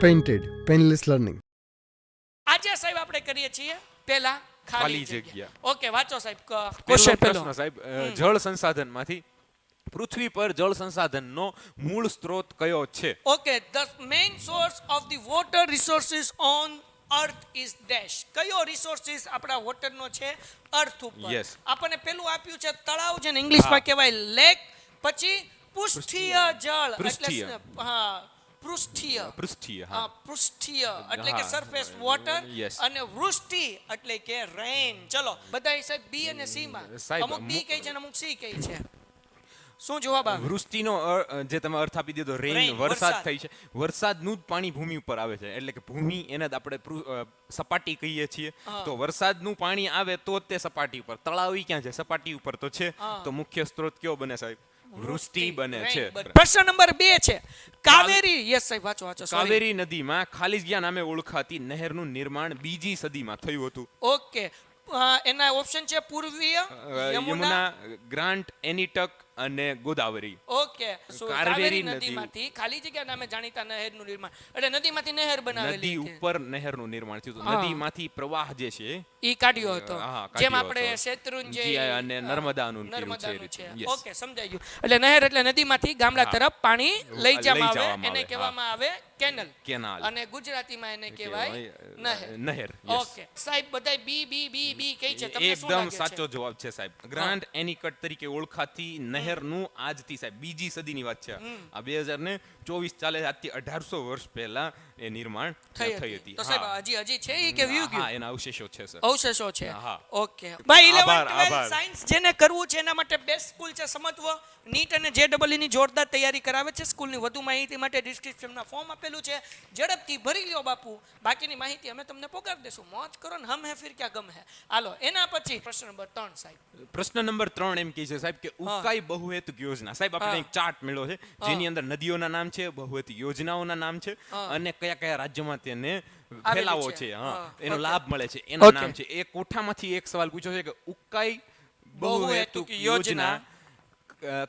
Painted painless learning. આજે સાહેબ આપણે કરીએ છીએ પહેલા ખાલી જગ્યા. ઓકે વાંચો સાહેબ પહેલો ક્વેશ્ચન પ્રશ્ન સાહેબ જળ સંસાધનમાંથી પૃથ્વી પર જળ સંસાધનનો મૂળ સ્ત્રોત કયો છે? Okay the main source of the water resources on earth is dash. કયો રિસોર્સિસ આપણા વોટરનો છે અર્થ ઉપર? Yes. આપણને પેલું આપ્યું છે તળાવ, જેને ઇંગ્લિશમાં કહેવાય લેક, પછી પૃષ્ઠીય જળ પૃષ્ઠીય. એટલે હા પૃષ્ઠીય પૃષ્ઠીય, હા હા. પૃષ્ઠીય એટલે કે હા. Surface water, Yes. અને વૃષ્ટિ એટલે કે રેન. ચલો બધા સાહેબ બી અને સી માં સાહેબ, અમુક બી કહે છે અને અમુક સી કહે છે. શું જવાબ આવે? વૃષ્ટિનો જે તમે અર્થ આપી દીધો રેન, Rain, વરસાદ વરસાદ. થઈ છે. વરસાદનું જ પાણી ભૂમિ ઉપર આવે છે, એટલે કે ભૂમિ એને જ આપણે સપાટી કહીએ છીએ. તો વરસાદનું પાણી આવે તો જ તે સપાટી ઉપર. તળાવ ઈ ક્યાં છે? સપાટી ઉપર તો છે. તો મુખ્ય સ્ત્રોત કયો બને સાહેબ? વૃષ્ટિ બને Rain છે. બને. પ્રશ્ન નંબર 2 છે કાવેરી. યસ સાહેબ વાંચો વાંચો. sorry. કાવેરી નદીમાં ખાલિજિયા નામે ઓળખાતી નહેરનું નિર્માણ બીજી સદીમાં થયું હતું. ઓકે એના ઓપ્શન છે પૂર્વીય, યમુના, ગ્રાન્ટ, એનીટક અને ગોદાવરી. ઓકે કાવેરી કાવેરી નદી. નદીમાંથી ખાલી જગ્યા નામે જાણીતા નહેરનું નિર્માણ, એટલે નદીમાંથી નહેર બનાવેલી નદી છે. ઉપર નહેરનું નિર્માણ થયું હતું. હા. નદીમાંથી પ્રવાહ જે છે ઈ કાઢ્યો હતો, હા, કાઢ્યો જેમ આપણે હતો. શેત્રુંજય જી, અને નર્મદાનું કર્યું છે એ નર્મદાનું રીતે. છે. Yes. ઓકે સમજાઈ ગયું. એટલે નહેર એટલે નદીમાંથી ગામડા હા. તરફ પાણી લઈ જવામાં આવે, જવામાં એને આવે, કહેવામાં આવે કેનલ. કેનાલ. અને ગુજરાતીમાં એને કહેવાય નહેર. નહેર. yes. ઓકે સાહેબ બધાય બી બી બી બી કહે છે, તમને શું એકદમ લાગે છે? સાચો જવાબ છે સાહેબ. ગ્રાન્ડ એનિકટ તરીકે ઓળખાતી નહેરનું આજથી સાહેબ બીજી સદીની વાત છે. આ 2024 ચાલે, આજથી 1800 વર્ષ પહેલા એ નિર્માણ થઈ હતી. તો સાહેબ હજી છે ઈ કે વ્યૂ હા, ગયું? એના અવશેષો છે સર. અવશેષો છે. હા. ઓકે ભાઈ 11 આભાર, 12 આભાર. સાયન્સ જેને કરવું છે એના માટે બેસ્ટ સ્કૂલ છે સમત્વ. નીટ અને JEE ની જોરદાર તૈયારી કરાવે છે. સ્કૂલની વધુ માહિતી માટે ડિસ્ક્રિપ્શનમાં ફોર્મ આપેલું છે, ઝડપથી ભરી લ્યો બાપુ. બાકીની માહિતી અમે તમને પોકારી દેશું. મોજ કરો ને, હમ હે ફિર ક્યાં ગમ હે. હાલો એના પછી પ્રશ્ન નંબર 3 સાહેબ. પ્રશ્ન નંબર 3 એમ કહે છે સાહેબ કે ઉકાઈ બહુહેતુક યોજના. સાહેબ આપણે એક ચાર્ટ મળ્યો છે જેની અંદર નદીઓના નામ છે, બહુહેતુક યોજનાઓના નામ છે, અને કયા કયા રાજ્યમાં તેને ફેલાવો છે, એનો Okay. લાભ મળે છે, એના Okay. નામ છે. એ કોઠામાંથી એક સવાલ પૂછ્યો છે કે ઉકાઈ બહુહેતુક બહુહેતુક યોજના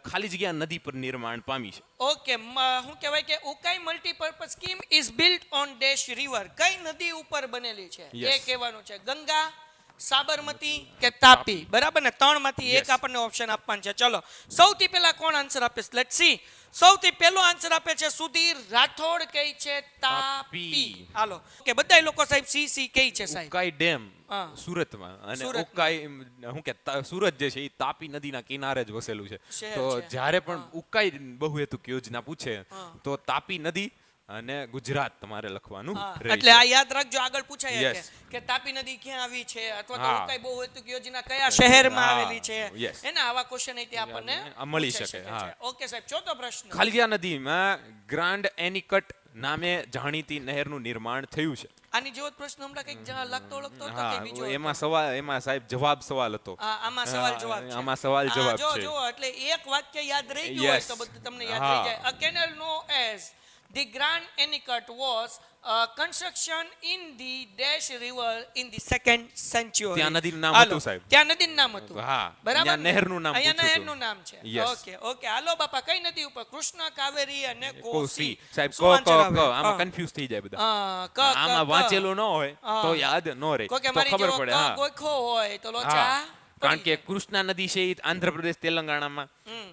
ખાલી જગ્યા નદી પર નિર્માણ પામી છે. ઓકે શું કહેવાય કે Ukai multipurpose scheme is built on dash river. કઈ નદી ઉપર બનેલી છે એ Yes. કહેવાનું છે. ગંગા, સાબરમતી કે તાપી? બરાબર ને? 3 માંથી એક Yes. આપણને ઓપ્શન આપવાનું છે. ચલો સૌથી પહેલા કોણ આન્સર આપે છે? Let's see. સૌથી પહેલો આન્સર આપે છે સુધીર રાઠોડ, કહે છે તાપી. તાપી. હાલો કે બધાય લોકો સાહેબ સી સી કહે છે સાહેબ. ઉકાઈ ડેમ હા. સુરતમાં, અને સુરતમાં. ઉકાઈ શું કે સુરત જે છે એ તાપી નદીના કિનારે જ વસેલું છે. શહેર તો છે. જ્યારે પણ ઉકાઈ બહુહેતુક યોજના પૂછે તો તાપી નદી અને ગુજરાત તમારે લખવાનું રહેશે. એટલે આ યાદ રાખજો, આગળ પૂછાય Yes. કે તાપી નદી ક્યાં આવી છે, અથવા તો હા. ઉકાઈ બહુહેતુક યોજના કયા શહેરમાં હા. આવેલી છે. Yes. એના આવા ક્વેશ્ચન અહીંથી આપણને આ મળી પૂછાઈ શકે, છે. હા. ઓકે સાહેબ ચોથો પ્રશ્ન. ખાલિયા નદીમાં ગ્રાન્ડ એનિકટ નામે જાણીતી નહેરનું નિર્માણ થયું છે. આની જેવો જ પ્રશ્ન હમણાં કંઈક લાગતો ઓળખતો હતો કે બીજો હા, હતો? એમાં સાહેબ જવાબ સવાલ હતો. આમાં સવાલ જવાબ છે. આમાં સવાલ જવાબ જો છે. જો એટલે એક વાક્ય યાદ રહી ગયું હોય Yes. તો બધું તમને યાદ હા. રહી જાય. A canal known as the Grand Anicut was construction in the Dash River in the 2nd century. ત્યાં નદીનું નામ હાલો, હતું સાહેબ. ત્યાં નદીનું નામ હતું. હા. બરાબર ત્યાં ને? નહેરનું નામ અહીંયા પૂછ્યું નહેરનું નામ છે. Yes. ઓકે ઓકે હાલો બાપા, કઈ નદી ઉપર? કૃષ્ણ, કાવેરી અને કોસી. કોસી. સાહેબ શું answer આવે? આમાં હા. કન્ફ્યુઝ થઈ જાય બધા. ક, આમાં ક. વાંચેલું ન હોય હા. તો યાદ ન રહે, કોઈ કે તો મારી ખબર જેવો પડે. ક હા. ગોખો હોય તો લોચા હા. કારણ પડી કે કૃષ્ણા નદી છે એ આંધ્રપ્રદેશ તેલંગાણામાં,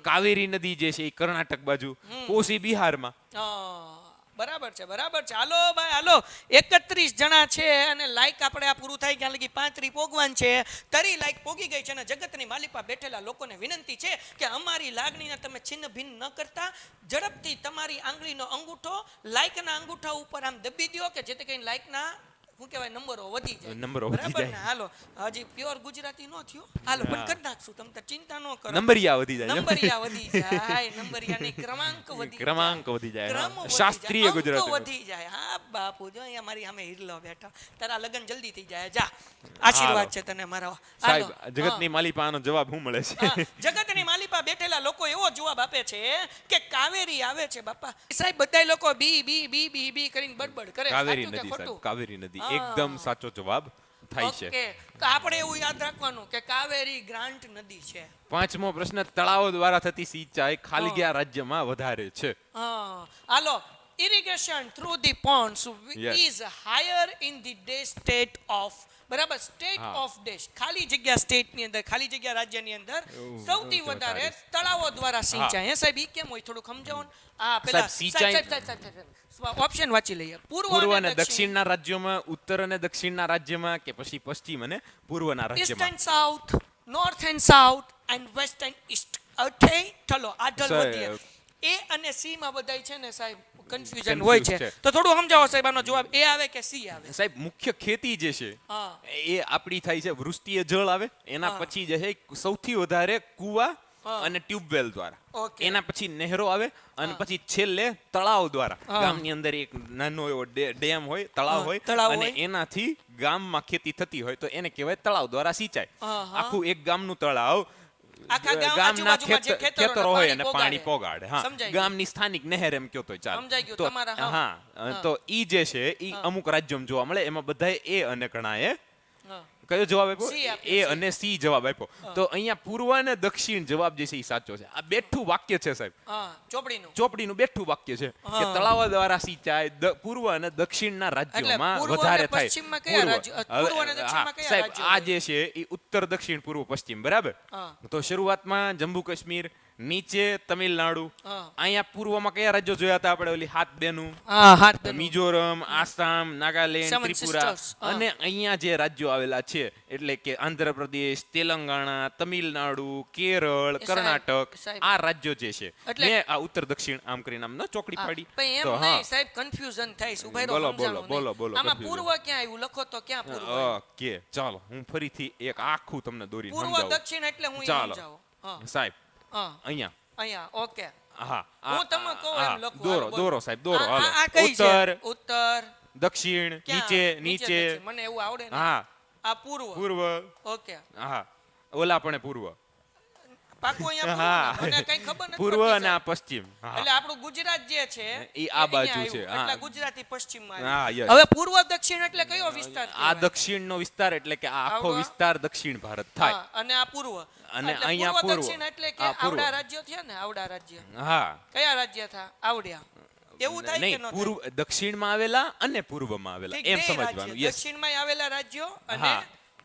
કાવેરી નદી જે છે એ કર્ણાટક બાજુ, કોસી બિહારમાં. જાય. બરાબર છે બરાબર છે. હાલો ભાઈ હાલો, 31 જણા છે અને લાઈક આપણે આ પૂરું થાય ત્યાં લગી 35 પોગવાન છે. તરી લાઈક પોગી ગઈ છે અને જગતની માલિપા બેઠેલા લોકોને વિનંતી છે કે અમારી લાગણીને તમે છિન્ન ભિન્ન ન કરતા ઝડપથી તમારી આંગળીનો અંગૂઠો લાઈકના અંગૂઠા ઉપર આમ દબી દો કે જેથી કરીને લાઈકના શું કહેવાય નંબરો વધી જાય. નંબરો વધી બરાબર જાય. ને? હાલો હજી પ્યોર ગુજરાતી નો થયો, હાલો પણ કરી નાખશું, તમે તો ચિંતા ન કરો. નંબરિયા વધી જાય. નંબરિયા વધી જાય, નંબરિયાની ક્રમાંક વધી ક્રમાંક જાય. વધી જાય, ક્રમ હા. વધી શાસ્ત્રીય જાય, અંકો ગુજરાતી. વધી જાય. હા બાપુ જો અહીંયા મારી સામે હિરલો બેઠો, તારા લગન જલ્દી થઈ જાય. જા, આશીર્વાદ છે તને મારા. સાહેબ હાલો. જગતની માલિપાનો જવાબ શું મળે છે? હા, જગતની માલિપા બેઠેલા લોકો એવો જવાબ આપે છે કે કાવેરી આવે છે બાપા. સાહેબ બધાય લોકો બી બી બી બી બી કરીને બડબડ કરે. કાવેરી સાચું કે નદી ખોટું? સાહેબ, કાવેરી નદી હા. એકદમ સાચો જવાબ થાય છે. ઓકે, તો આપણે એવું યાદ રાખવાનું કે કાવેરી ગ્રાન્ટ નદી છે. 5મો પ્રશ્ન, તળાવો દ્વારા થતી સિંચાઈ ખાલિયા રાજ્યમાં વધારે છે. હા હાલો irrigation through the ponds Yes. is higher in the desh state of બરાબર સ્ટેટ હા. ઓફ દેશ ખાલી જગ્યા સ્ટેટ ની અંદર ખાલી જગ્યા રાજ્યની અંદર સૌથી વધારે તળાવો દ્વારા સિંચાઈ હે સાહેબ ઈ કેમ હોય થોડું સમજાવો ને આ પેલા સિંચાઈ- ઓપ્શન વાંચી લઈએ પૂર્વ અને દક્ષિણના રાજ્યોમાં, ઉત્તર અને દક્ષિણના રાજ્યમાં, કે પછી પશ્ચિમ અને પૂર્વના ઈસ્ટ રાજ્યમાં? And south, north and south and west and east. Okay ચલો આગળ સર, વધીએ. એ અને સી માં બધાય છે ને સાહેબ કન્ફ્યુઝન Confuse હોય છે, છે. તો થોડું સમજાવો સાહેબ આનો જવાબ એ આવે કે સી આવે? સાહેબ મુખ્ય ખેતી જે છે હા. એ આપણી થાય છે વૃષ્ટિય જળ આવે, એના હા. પછી જે છે સૌથી વધારે કુવા હા. અને ટ્યુબવેલ દ્વારા, Okay. એના પછી નહેરો આવે, અને પછી છેલ્લે તળાવ દ્વારા. હા. ગામની અંદર એક નાનો એવો ડેમ હોય, તળાવ હા, હોય, તળાવ અને હોય. એનાથી ગામમાં ખેતી થતી હોય તો એને કહેવાય તળાવ દ્વારા સિંચાઈ. હા, હા. આખું એક ગામનું તળાવ આખા ગામના આજુબાજુમાં જે ખેતરોના ખેતરો હોય અને પાણી પાણી પોગાડે. હા, સમજાઈ ગયું. ગામની સ્થાનિક નહેર એમ કયો તોય ચાલે. સમજાઈ ગયું. તો તમારા, હા. હા, હા. તો ઈ જે છે ઈ અમુક રાજ્યોમાં જોવા મળે, એમાં બધાય એ અને ઘણાએ હા. કયો જવાબ C આપ્યો? આપ્યો, એ C. અને સી જવાબ આપ્યો. તો અહીંયા પૂર્વ અને દક્ષિણ જવાબ જે છે એ સાચો છે. આ બેઠું વાક્ય છે સાહેબ, હા ચોપડીનું. ચોપડીનું બેઠું વાક્ય છે કે હા. તળાવ દ્વારા સિંચાઈ પૂર્વ અને દક્ષિણના રાજ્યોમાં પૂર્વ અને વધારે થાય. પશ્ચિમમાં કયા પૂર્વ. રાજ્યો? પૂર્વ અને હવે, દક્ષિણમાં હા, કયા સાહેબ રાજ્યો આ હોય? જે છે એ ઉત્તર દક્ષિણ પૂર્વ પશ્ચિમ, બરાબર? હા. તો શરૂઆતમાં જમ્મુ કાશ્મીર, નીચે તમિલનાડુ, હા. અહીંયા પૂર્વમાં કયા રાજ્યો જોયા હતા આપણે? ઓલી હાથ બેનું, હા હાથ બેનું. Mizoram, Assam, Nagaland, Seven Tripura, sisters. હા. અને અહીંયા જે રાજ્યો આવેલા છે એટલે કે આંધ્રપ્રદેશ, તેલંગાણા, તમિલનાડુ, કેરળ, એ સાહેબ, કર્ણાટક, સાહેબ. આ રાજ્યો જે છે એટલે- મેં આ ઉત્તર દક્ષિણ આમ કરીને આમ ન ચોકડી પાડી. પણ એમ તો નહીં સાહેબ, કન્ફ્યુઝન થાય છે. ઉભા રહો, બોલો, સમજાણું બોલો, નહીં. બોલો, આમાં confusion. પૂર્વ ક્યાં આવ્યું લખો તો ક્યાં પૂર્વ આવ્યું? ઓકે, ચાલો હું ફરીથી એક આખું તમને દોરીને પૂર્વ સમજાવું. દક્ષિણ એટલે હું ઈ ચાલો. સમજાવું. હા સાહેબ હા અહીંયા, અહીંયા ઓકે. હા, હું તમને કહું હા, એમ લખું. દોરો, હાલો, બોલો. દોરો સાહેબ, દોરો, હાલો. આ કઈ છે? ઉત્તર, ઉત્તર દક્ષિણ, ક્યાં? નીચે, દક્ષિણ. મને એવું આવડે ને. હા, આ પૂર્વ. પૂર્વ, ઓકે. હા, ઓલા પણ પૂર્વ, પાકું અહીંયા હા, પૂર્વ ને? મને કઈ ખબર નથી પૂર્વ પડતી, અને આ સાહેબ. પશ્ચિમ. હા. એટલે આપણું ગુજરાત જે છે ઈ આ બાજુ અહીંયા છે, આવ્યું. હા. એટલે ગુજરાતી પશ્ચિમમાં હા, આવ્યું. yes. હવે પૂર્વ દક્ષિણ એટલે કયો વિસ્તાર આ કહેવાય? દક્ષિણનો વિસ્તાર એટલે કે આ આખો આવડો? વિસ્તાર દક્ષિણ ભારત થાય. હા, અને આ પૂર્વ. અને એટલે અહીંયા પૂર્વ પૂર્વ. દક્ષિણ એટલે કે આ પૂર્વ. આવડા રાજ્યો થયા ને, આવડા રાજ્ય. હા, કયા રાજ્ય થા? આવડ્યા. એવું થાય કે નહીં, ન પૂર્વ દક્ષિણમાં આવેલા અને પૂર્વમાં આવેલા થાય? એમ બે સમજવાનું. રાજ્ય. યસ, દક્ષિણમાં આવેલા રાજ્યો અને હા,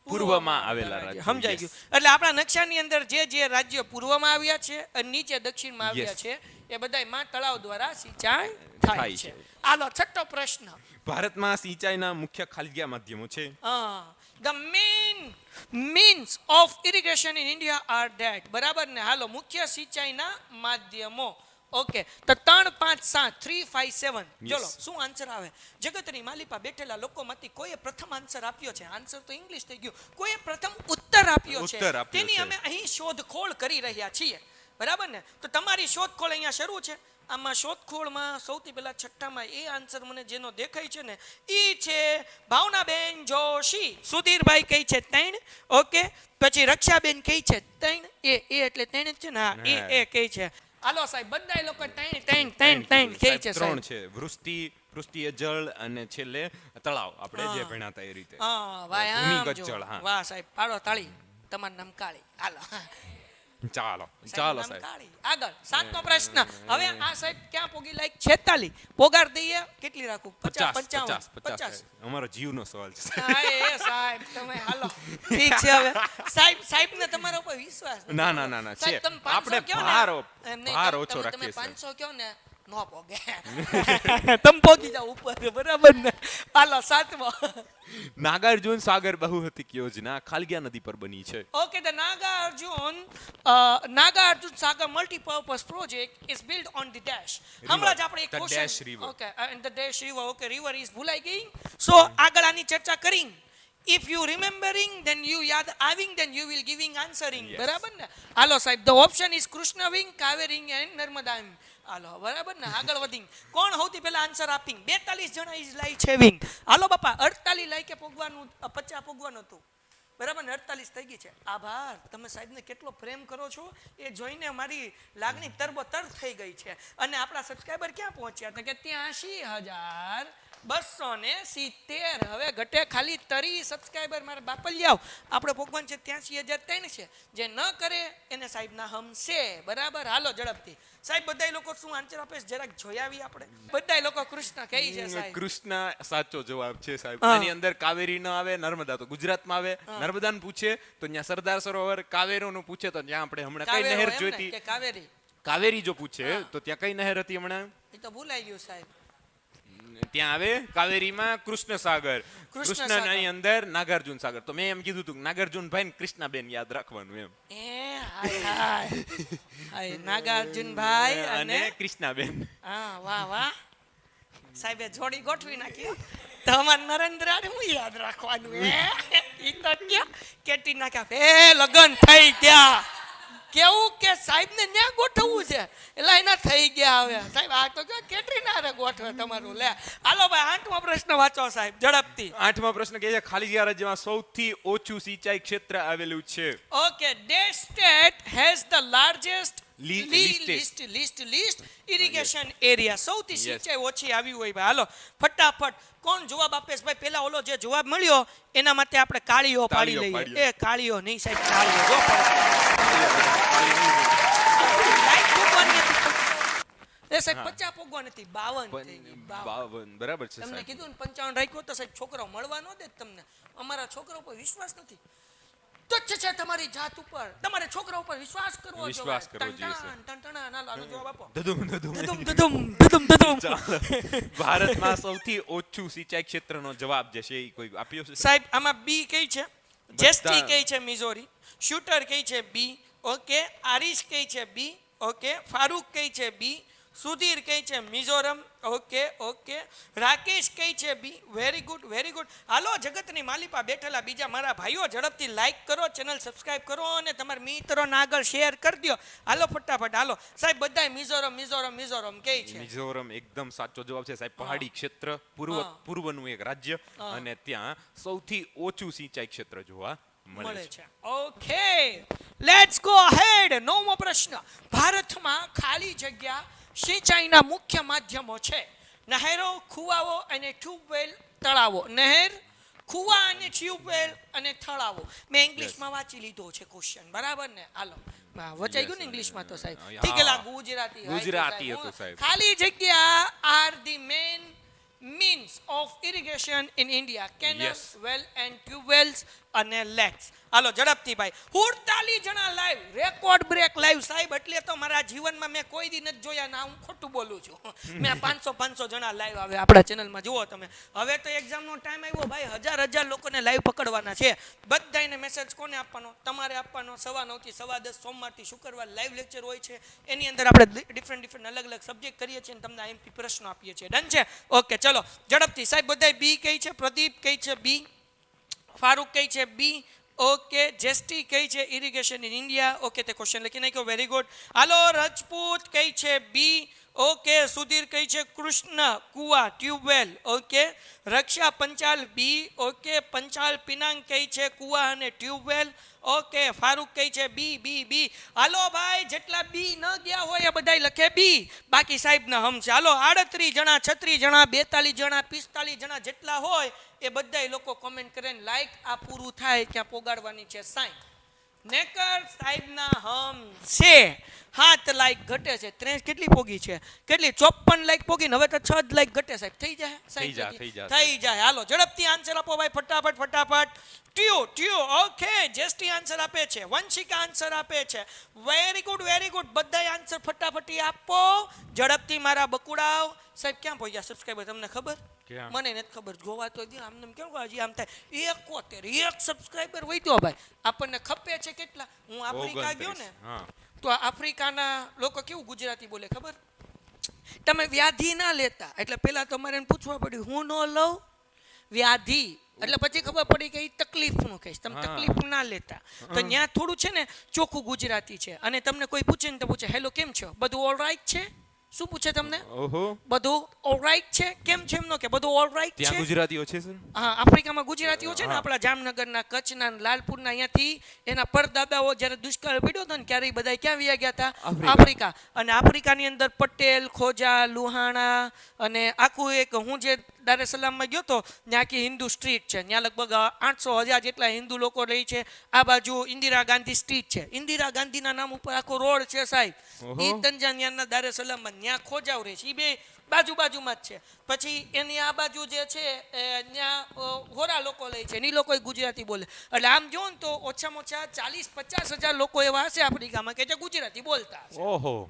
પૂર્વમાં આવેલા રાજ્યો. સમજાઈ Yes. ગયું. એટલે આપણા નકશાની અંદર જે રાજ્યો પૂર્વમાં આવ્યા છે અને નીચે દક્ષિણમાં આવ્યા Yes. છે એ બધાય માં તળાવ દ્વારા સિંચાઈ થાય થાય છે. છે. હાલો છઠ્ઠો પ્રશ્ન. ભારતમાં સિંચાઈના મુખ્ય ખાલગીયા માધ્યમો છે. The main means of irrigation in India are that. બરાબર ને? હાલો મુખ્ય સિંચાઈના માધ્યમો. ઓકે, તો 3, 5, 7, 3, 5, 7. Yes. ચલો શું આન્સર આવે? જગતની માલિપા બેઠેલા લોકોમાંથી કોઈએ પ્રથમ આન્સર આપ્યો છે. આન્સર તો ઇંગ્લિશ થઈ ગયું. કોઈએ પ્રથમ ઉત્તર આપ્યો છે. ઉત્તર આપ્યો તેની છે. અમે અહીં શોધખોળ કરી રહ્યા છીએ. બરાબર ને? તો તમારી શોધખોળ અહીંયા શરૂ છે. આમાં શોધખોળમાં સૌથી પહેલા છઠ્ઠામાં એ આન્સર મને જેનો દેખાય છે ને ઈ છે ભાવનાબેન જોશી. સુધીરભાઈ કહે છે 3. ઓકે, પછી રક્ષાબેન કહે છે 3. એ એટલે 3 જ છે ને? હા, એ કહે છે. હાલો સાહેબ, બધા લોકો 3 કહે છે ત્રણ સાહેબ. છે, પૃષ્ઠીય જળ અને છેલ્લે તળાવ, આપણે જે ભણ્યા હતા એ રીતે. હા ભાઈ, આમ ભૂમિગત જો. જળ, હા. વાહ સાહેબ, પાડો તાળી. તમારું નામ કાળી. હાલો ચાલો, સાહેબ, ચાલો નામ સાહેબ. કાળી. આગળ 7મો પ્રશ્ન. હવે આ સાહેબ ક્યાં પોગી લાઈક 46 પોગાર દઈએ? કેટલી રાખું? 50, 50, 55, 50. અમારો જીવનો સવાલ છે. હા એ સાહેબ તમે હાલો ઠીક છે. હવે સાહેબ ને તમારા ઉપર વિશ્વાસ નથી. ના, સાહેબ, છે. તમે 500 આપણે કહો ને, એમ નહીં, ભાર તમે ઓછો રાખીએ છીએ. 500 કહો ને નો પોગે. તમે પોગી જાવ ઉપર, બરાબર ને? હાલો 7મો. નાગાર્જુન સાગર બહુહતિક યોજના ખાલગીયા નદી પર બની છે. Okay, the Naga Arjun Sagar multi-purpose project is built on the dash. હમણાં જ આપણે એક The question. Dash River. Okay, and the dash river. Okay, river is ભૂલાઈ ગઈ. So આગળ આની ચર્ચા કરી. If you remembering, then you યાદ આવીંગ, then you will giving answering. Yes. બરાબર ને? હાલો સાહેબ, the option is Krishna wing, Kaveri and Narmada wing. હાલો બરાબર ને? આગળ વધી. કોણ સૌથી પહેલા આન્સર આપીંગ? 42 જણા ઇઝ લાઈ છે વિંગ. હાલો બાપા, 48 લાઈ કે પોગવાનું 50 પોગવાનું હતું. બરાબર ને? 48 થઈ ગઈ છે. આભાર. તમે સાહેબને કેટલો પ્રેમ કરો છો એ જોઈને મારી લાગણી તરબતર થઈ ગઈ છે. અને આપણા સબસ્ક્રાઇબર ક્યાં પહોંચ્યા? તો કે 83,000 270 હવે ઘટે ખાલી 30 સબસ્ક્રાઇબર મારા બાપલિયાઓ આપણે ભગવાન છે 83,003 છે જે ન કરે એને સાહેબના હમ છે બરાબર હાલો ઝડપથી સાહેબ બધાય લોકો શું આન્સર આપે છે જરાક જોઈ આવી આપણે બધાય લોકો કૃષ્ણ કહે છે સાહેબ કૃષ્ણ સાચો જવાબ છે સાહેબ હા. આની અંદર કાવેરી ન આવે નર્મદા તો ગુજરાતમાં આવે નર્મદાનું પૂછે તો ત્યાં સરદાર સરોવર કાવેરોનું પૂછે તો ત્યાં આપણે હમણાં કઈ કાવેરો નહેર એમ ને જોઈતી કે કાવેરી કાવેરી જો પૂછે તો ત્યાં કઈ નહેર હતી હમણાં એ તો ભૂલાઈ ગયું સાહેબ ત્યાં આવે કાવેરીમાં કૃષ્ણ સાગર કૃષ્ણ કૃષ્ણની અંદર નાગાર્જુન સાગર તો મેં એમ કીધું હતું નાગાર્જુનભાઈ ને કૃષ્ણાબેન યાદ રાખવાનું એમ એ હાય હાય હાય નાગાર્જુનભાઈ અને અને કૃષ્ણાબેન હા વાહ વાહ સાહેબે જોડી ગોઠવી નાખી તો અમાર નરેન્દ્ર હું યાદ રાખવાનું ઈ તો ક્યાં કેટી નાખ્યા એ લગન થઈ ગયા કેવું કે સાહેબ ને ન્યા ગોઠવવું છે એટલે એના થઈ ગયા હવે સાહેબ આ તો કે કેટરી ના રે ગોઠવે તમારું લે હાલો ભાઈ 8મો પ્રશ્ન વાંચો સાહેબ ઝડપથી 8મો પ્રશ્ન કહે છે ખાલી જગ્યા રાજ્યમાં સૌથી ઓછું સિંચાઈ ક્ષેત્ર આવેલું છે Okay, this state has the largest Least. irrigation area. સૌથી Yes. સિંચાઈ ઓછી આવી હોય ભાઈ હાલો ફટાફટ કોણ જવાબ આપે છે ભાઈ પેલા ઓલો જે જવાબ મળ્યો એના માટે આપણે કાળીઓ પાડી તાળીઓ લઈએ પાડીએ. એ કાળીઓ નહીં સાહેબ કાળીઓ જો લાઈટ ભોગવાની હતી. એ સાહેબ 50 ભોગવા નથી 52 થઈ ગઈ 52. બરાબર છે તમને સાહેબ કીધું ને 55 રાખ્યો તો સાહેબ છોકરાઓ મળવા ન દે તમને અમારા છોકરા ઉપર વિશ્વાસ નથી તુચ્છ છે તમારી જાત ઉપર તમારે છોકરા ઉપર વિશ્વાસ કરવો વિશ્વાસ જોઈએ. કરવો જોઈએ, સર. ટંટણા, ના લાલો જવાબ આપો ધધુમ. ધધુમ ધધુમ ધધુમ ધધુમ. ભારતમાં સૌથી ઓછું સિંચાઈ ક્ષેત્રનો જવાબ જે છે એ કોઈ આપ્યો છે સાહેબ આમાં બી કઈ છે જેસ્ટી બધા. કઈ છે મિઝોરી શૂટર કઈ છે બી ઓકે આરિશ કઈ છે બી ઓકે ફારૂક કઈ છે બી સુધીર કઈ છે મિઝોરમ ઓકે રાકેશ કઈ છે બી વેરી ગુડ હાલો જગતની માલિપા બેઠેલા બીજા મારા ભાઈઓ ઝડપથી લાઈક કરો ચેનલ સબસ્ક્રાઇબ કરો અને તમારા મિત્રોને આગળ શેર કરી દો હાલો ફટાફટ હાલો સાહેબ બધાય મિઝોરમ કઈ છે મિઝોરમ એકદમ સાચો જવાબ છે સાહેબ પહાડી ક્ષેત્ર પૂર્વનું એક રાજ્ય અને ત્યાં સૌથી ઓછું સિંચાઈ ક્ષેત્ર જોવા મળે છે ઓકે લેટ્સ ગો અહેડ 9મો પ્રશ્ન ભારતમાં ખાલી જગ્યા સિંચાઈના મુખ્ય માધ્યમો છે નહેરો ખુવાઓ અને ટ્યુબવેલ તળાવો નહેર ખુવા અને ટ્યુબવેલ અને તળાવો મેં ઇંગ્લિશમાં વાંચી લીધો છે ક્વેશ્ચન બરાબર ને હાલો વચાઈ ગયું ને ઇંગ્લિશમાં તો સાહેબ હા. ઠીક છે ગુજરાતી ગુજરાતી હતું સાહેબ. ખાલી જગ્યા are the main means of irrigation in India canals Yes. well and tube wells અને lakes હાલો ઝડપથી ભાઈ 48 જણા લાઈવ રેકોર્ડ બ્રેક લાઈવ સાહેબ એટલે તો મારા જીવનમાં મેં કોઈ દી નથી જોયા ના હું ખોટું બોલું છું મેં 500 જણા લાઈવ આવે આપણા ચેનલમાં જુઓ તમે હવે તો એક્ઝામનો ટાઈમ આવ્યો ભાઈ હજાર લોકોને લાઈવ પકડવાના છે બધાને મેસેજ કોને આપવાનો તમારે આપવાનો 9:30 થી 10:15 સોમવારથી શુક્રવાર લાઈવ લેક્ચર હોય છે એની અંદર આપણે ડિફરન્ટ અલગ સબ્જેક્ટ કરીએ છીએ અને તમને એમપી પ્રશ્નો આપીએ છીએ ડન છે ઓકે ચલો ઝડપથી સાહેબ બધાય બી કઈ છે પ્રદીપ કઈ છે બી ફારૂક કઈ છે બી ઓકે જેસ્ટી કઈ છે ઇરિગેશન ઇન ઇન્ડિયા ઓકે તે ક્વેશ્ચન લખી નાખ્યો વેરી ગુડ હાલો રજપૂત કઈ છે બી ઓકે સુધીર કઈ છે કૃષ્ણ કુવા ટ્યુબવેલ ઓકે રક્ષા પંચાલ બી ઓકે પંચાલ પિનાંગ કઈ છે કુવા અને ટ્યુબવેલ ઓકે ફારૂક કઈ છે બી હાલો ભાઈ જેટલા બી ન ગયા હોય એ બધાય લખે બી બાકી સાહેબ ના હમ છે હાલો 38 જણા 36 જણા 42 જણા 45 જણા જેટલા હોય એ બધાય લોકો કોમેન્ટ કરે ને લાઈક આ પૂરું થાય ત્યાં પોગાડવાની છે સાઈન નેકર સાહેબના હમ છે 7 લાઈક ઘટે છે 30 કેટલી પોગી છે કેટલી 54 લાઈક પોગી ને હવે તો 6 જ લાઈક ઘટે સાહેબ થઈ જાય સાહેબ થઈ જાય હાલો ઝડપથી આન્સર આપો ભાઈ ફટાફટ ટ્યુ ઓકે જેસ્ટી આન્સર આપે છે વંશિકા આન્સર આપે છે વેરી ગુડ બધાય આન્સર ફટાફટી આપો ઝડપથી મારા બકુડાવ સાહેબ ક્યાં પહોંચ્યા સબસ્ક્રાઇબર તમને ખબર મને નથી ખબર જોવા તો દે આમને કેમ હજી આમ થાય 71 એક સબસ્ક્રાઇબર વધ્યો ભાઈ આપણને ખપે છે કેટલા હું આફ્રિકા ગયો ને તો આફ્રિકાના લોકો કેવું ગુજરાતી બોલે ખબર તમે વ્યાધિ ના લેતા એટલે પેલા તમારે એને પૂછવા પડ્યું હું નો લઉં વ્યાધિ એટલે પછી ખબર પડી કે તકલીફનું કહીશ તમે તકલીફ ના લેતા તો ત્યાં થોડું છે ને ચોખ્ખું ગુજરાતી છે અને તમને કોઈ પૂછે ને તો પૂછે હેલો કેમ છો બધું ઓલ રાઈટ છે શું પૂછે તમને? ઓહો, બધું ઓલરાઈટ છે? કેમ છે એમનો કે બધું ઓલરાઈટ ત્યાં છે? ગુજરાતીઓ છે સર? હા, આફ્રિકામાં ગુજરાતીઓ છે ને, આપણા જામનગરના, કચ્છના, લાલપુરના, અહીંયાથી એના પરદાદાઓ જ્યારે દુષ્કાળ પડ્યો હતો ને ત્યારે એ બધા ક્યાં વયા ગયા હતા? આફ્રિકા. અને આફ્રિકાની અંદર પટેલ, ખોજા, લુહાણા અને આખું એક, હું જે દાર es salaમમાં ગયો તો ત્યાં આખી હિન્દુ સ્ટ્રીટ છે, ત્યાં લગભગ 800,000 જેટલા હિન્દુ લોકો રહી છે. આ બાજુ ઇન્દિરા ગાંધી સ્ટ્રીટ છે, ઇન્દિરા ગાંધીના નામ ઉપર આખો રોડ છે સાહેબ. ઓહો. ઈ તંજાનિયાના દાર es salaમમાં ત્યાં ખોજાવ રહે છે, એ બે બાજુમાં જ છે. પછી એની આ બાજુ જે છે ત્યાં હોરા લોકો લે છે, એ લોકો ગુજરાતી બોલે. એટલે આમ જો ને તો ઓછામાં ઓછા 40-50,000 લોકો એવા હશે આફ્રિકામાં કે જે ગુજરાતી બોલતા હશે. ઓહો,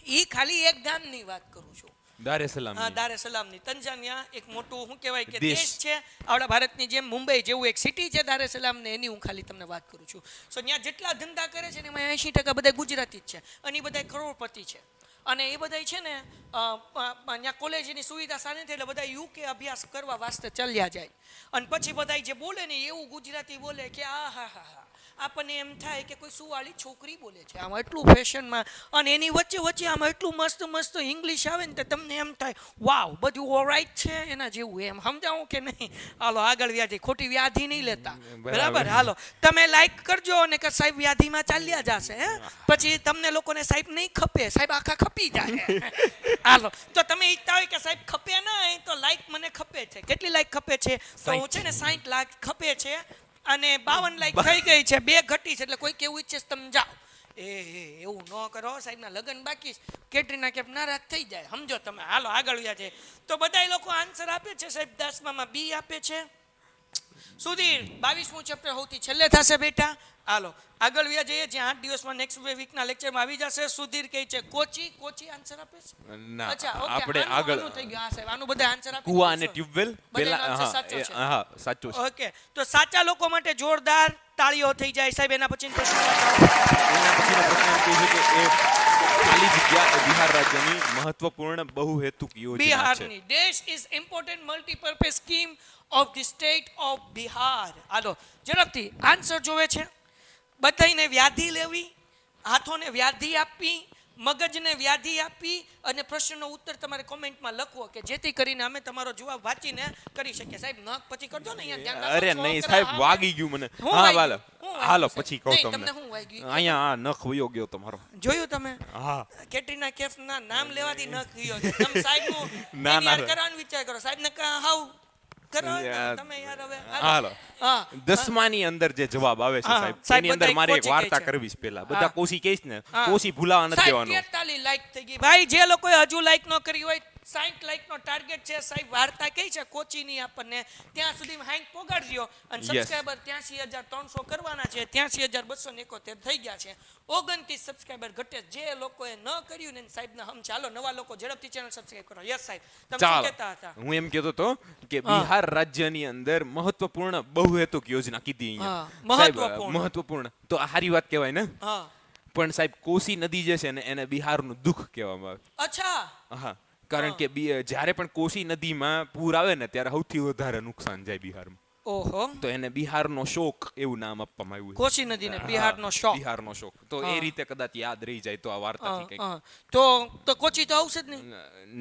એ ખાલી એક ગામની વાત કરું છું. દાર es salaam. હા, દાર es salaamની. તંજાનિયા એક મોટું શું કહેવાય કે દેશ દેશ છે, આપણા ભારતની જેમ મુંબઈ જેવું એક સિટી છે દાર es salaam ને, એની હું ખાલી તમને વાત કરું છું. સો ત્યાં જેટલા ધંધા કરે છે ને એમાં 80% બધા ગુજરાતી જ છે, અને એ બધા કરોડપતિ છે. અને એ બધા છે ને ત્યાં કોલેજની સુવિધા સારી નથી એટલે બધા યુકે અભ્યાસ કરવા વાસ્તે ચાલ્યા જાય. અને પછી બધા જે બોલે ને એવું ગુજરાતી બોલે કે આ હા હા હા, આપણને એમ થાય કે કોઈ સુવાળી છોકરી બોલે છે આમાં, એટલું ફેશનમાં. અને એની વચ્ચે આમાં એટલું મસ્ત ઇંગ્લિશ આવે ને તો તમને એમ થાય વાવ, બધું ઓલરાઈટ છે એના જેવું. એમ સમજાવું કે નહીં? હાલો આગળ વ્યાધિ, ખોટી વ્યાધિ નહીં લેતા, બરાબર? હાલો તમે લાઈક કરજો અને કે સાહેબ વ્યાધિમાં ચાલ્યા જશે, હે પછી તમને લોકોને સાહેબ નહીં ખપે, સાહેબ આખા ખપી જાય. હાલો, તો તમે ઈચ્છતા હોય કે સાહેબ ખપે ના, તો લાઈક મને ખપે છે. કેટલી લાઈક ખપે છે? તો હું છે ને 60 લાખ ખપે છે અને 52 લાઈક થઈ ગઈ છે, 2 ઘટી છે. એટલે કોઈ કેવું ઈચ્છે તમે જાઓ, એવું ન કરો, સાહેબના લગ્ન બાકી છે, કેટરીના કેફ નારાજ થઈ જાય, સમજો તમે. હાલો આગળ વ્યા છે. તો બધા લોકો આન્સર આપે છે સાહેબ. 10માં બી આપે છે. સુધીર 22મું ચેપ્ટર સૌથી છેલ્લે થશે બેટા. હાલો આગળ વ્યા જઈએ, જ્યાં 8 દિવસમાં નેક્સ્ટ વીકના લેક્ચરમાં આવી જશે. સુધીર કહે છે કોચી આન્સર આપે છે? ના, અચ્છા, ઓકે, આપણે આગળ થઈ ગયું. હા સાહેબ, આનું બધા આન્સર આપી કુવા દીધું અને છે. ટ્યુબવેલ બધાનો પેલા. answer સાચો છે. હા, સાચું છે. ઓકે, તો સાચા લોકો માટે જોરદાર તાળીઓ થઈ જાય સાહેબ. એના પછી એના પછીનો પ્રશ્ન એમ કહે છે કે એ ખાલી જગ્યા એ બિહાર રાજ્યની મહત્વપૂર્ણ બહુહેતુક યોજના છે. બિહારની dash is important multipurpose scheme of the state of Bihar. હાલો ઝડપથી આન્સર જોવે છે. બધાને વ્યાધિ લેવી, હાથોને વ્યાધિ આપવી, મગજને વ્યાધિ આપી અને પ્રશ્નનો ઉત્તર તમારે કોમેન્ટમાં લખવો કે જેથી કરીને અમે તમારો જવાબ વાંચીને કરી શકીએ. સાહેબ નખ પછી કરજો ને અહીંયા ધ્યાન રાખો. અરે નહીં સાહેબ, વાગી ગયું મને. હું હા વાગ્યું? વાલો, હું વાગ્યું હાલો સાહેબ? પછી કહું નહીં, તમને. તમને હું વાગ્યું? અહીંયા આ નખ વયો ગયો તમારો. જોયું તમે? હા, કેટરીના કેફના નામ લેવાથી ન ગયો છે. તમે સાહેબનું ના, ના. કરવાનો વિચાર કરો. સાહેબને હાવ કરો યાર. તમે યાર હવે. હાલો. હા 10માની અંદર જે જવાબ આવે છે હા, સાહેબ, સાહેબ એની અંદર બધાય મારે એક કોચી વાર્તા કહે છે. કરવી છે પહેલા. હા. બધા કોશી કહીશ ને, હા. કોશી ભૂલાવા નથી સાહેબ દેવાનું. 43 લાઈક થઈ ગઈ ભાઈ. જે લોકોએ હજુ લાઈક ન કરી હોય 60 લાઈક નો ટાર્ગેટ છે સાહેબ. વાર્તા કઈ છે કોચીની આપણને, ત્યાં સુધી 60 પોગાડજો અને Yes. સબસ્ક્રાઇબર 83,300 કરવાના છે. 83,271 થઈ ગયા છે. 29 સબસ્ક્રાઇબર ઘટે. જે લોકોએ ન કર્યું ને સાહેબને હમ ચાલો નવા લોકો ઝડપથી ચેનલ સબસ્ક્રાઇબ કરો. યસ સાહેબ, તમે શું ચાલો, કહેતા હતા? હું એમ કહેતો હતો કે બિહાર રાજ્યની અંદર મહત્વપૂર્ણ બહુહેતુક યોજના કીધી અહીંયા. હા, સાહેબ, મહત્વપૂર્ણ. મહત્વપૂર્ણ તો આ સારી વાત કહેવાય ને. હા, પણ સાહેબ કોસી નદી જે છે ને એને બિહારનું દુઃખ કહેવામાં અચ્છા. આવે. હા, કારણ કે જ્યારે પણ કોસી નદીમાં પૂર આવે ને ત્યારે સૌથી વધારે નુકસાન જાય બિહારમાં. ઓહો, તો એને બિહારનો શોક એવું નામ આપવામાં આવ્યું છે. કોશી નદીને બિહારનો શોખ. બિહારનો શોક. તો હા. એ રીતે કદાચ યાદ રહી જાય તો આ વાર્તાથી કંઈક. હા, તો કોચી તો આવશે જ નહીં.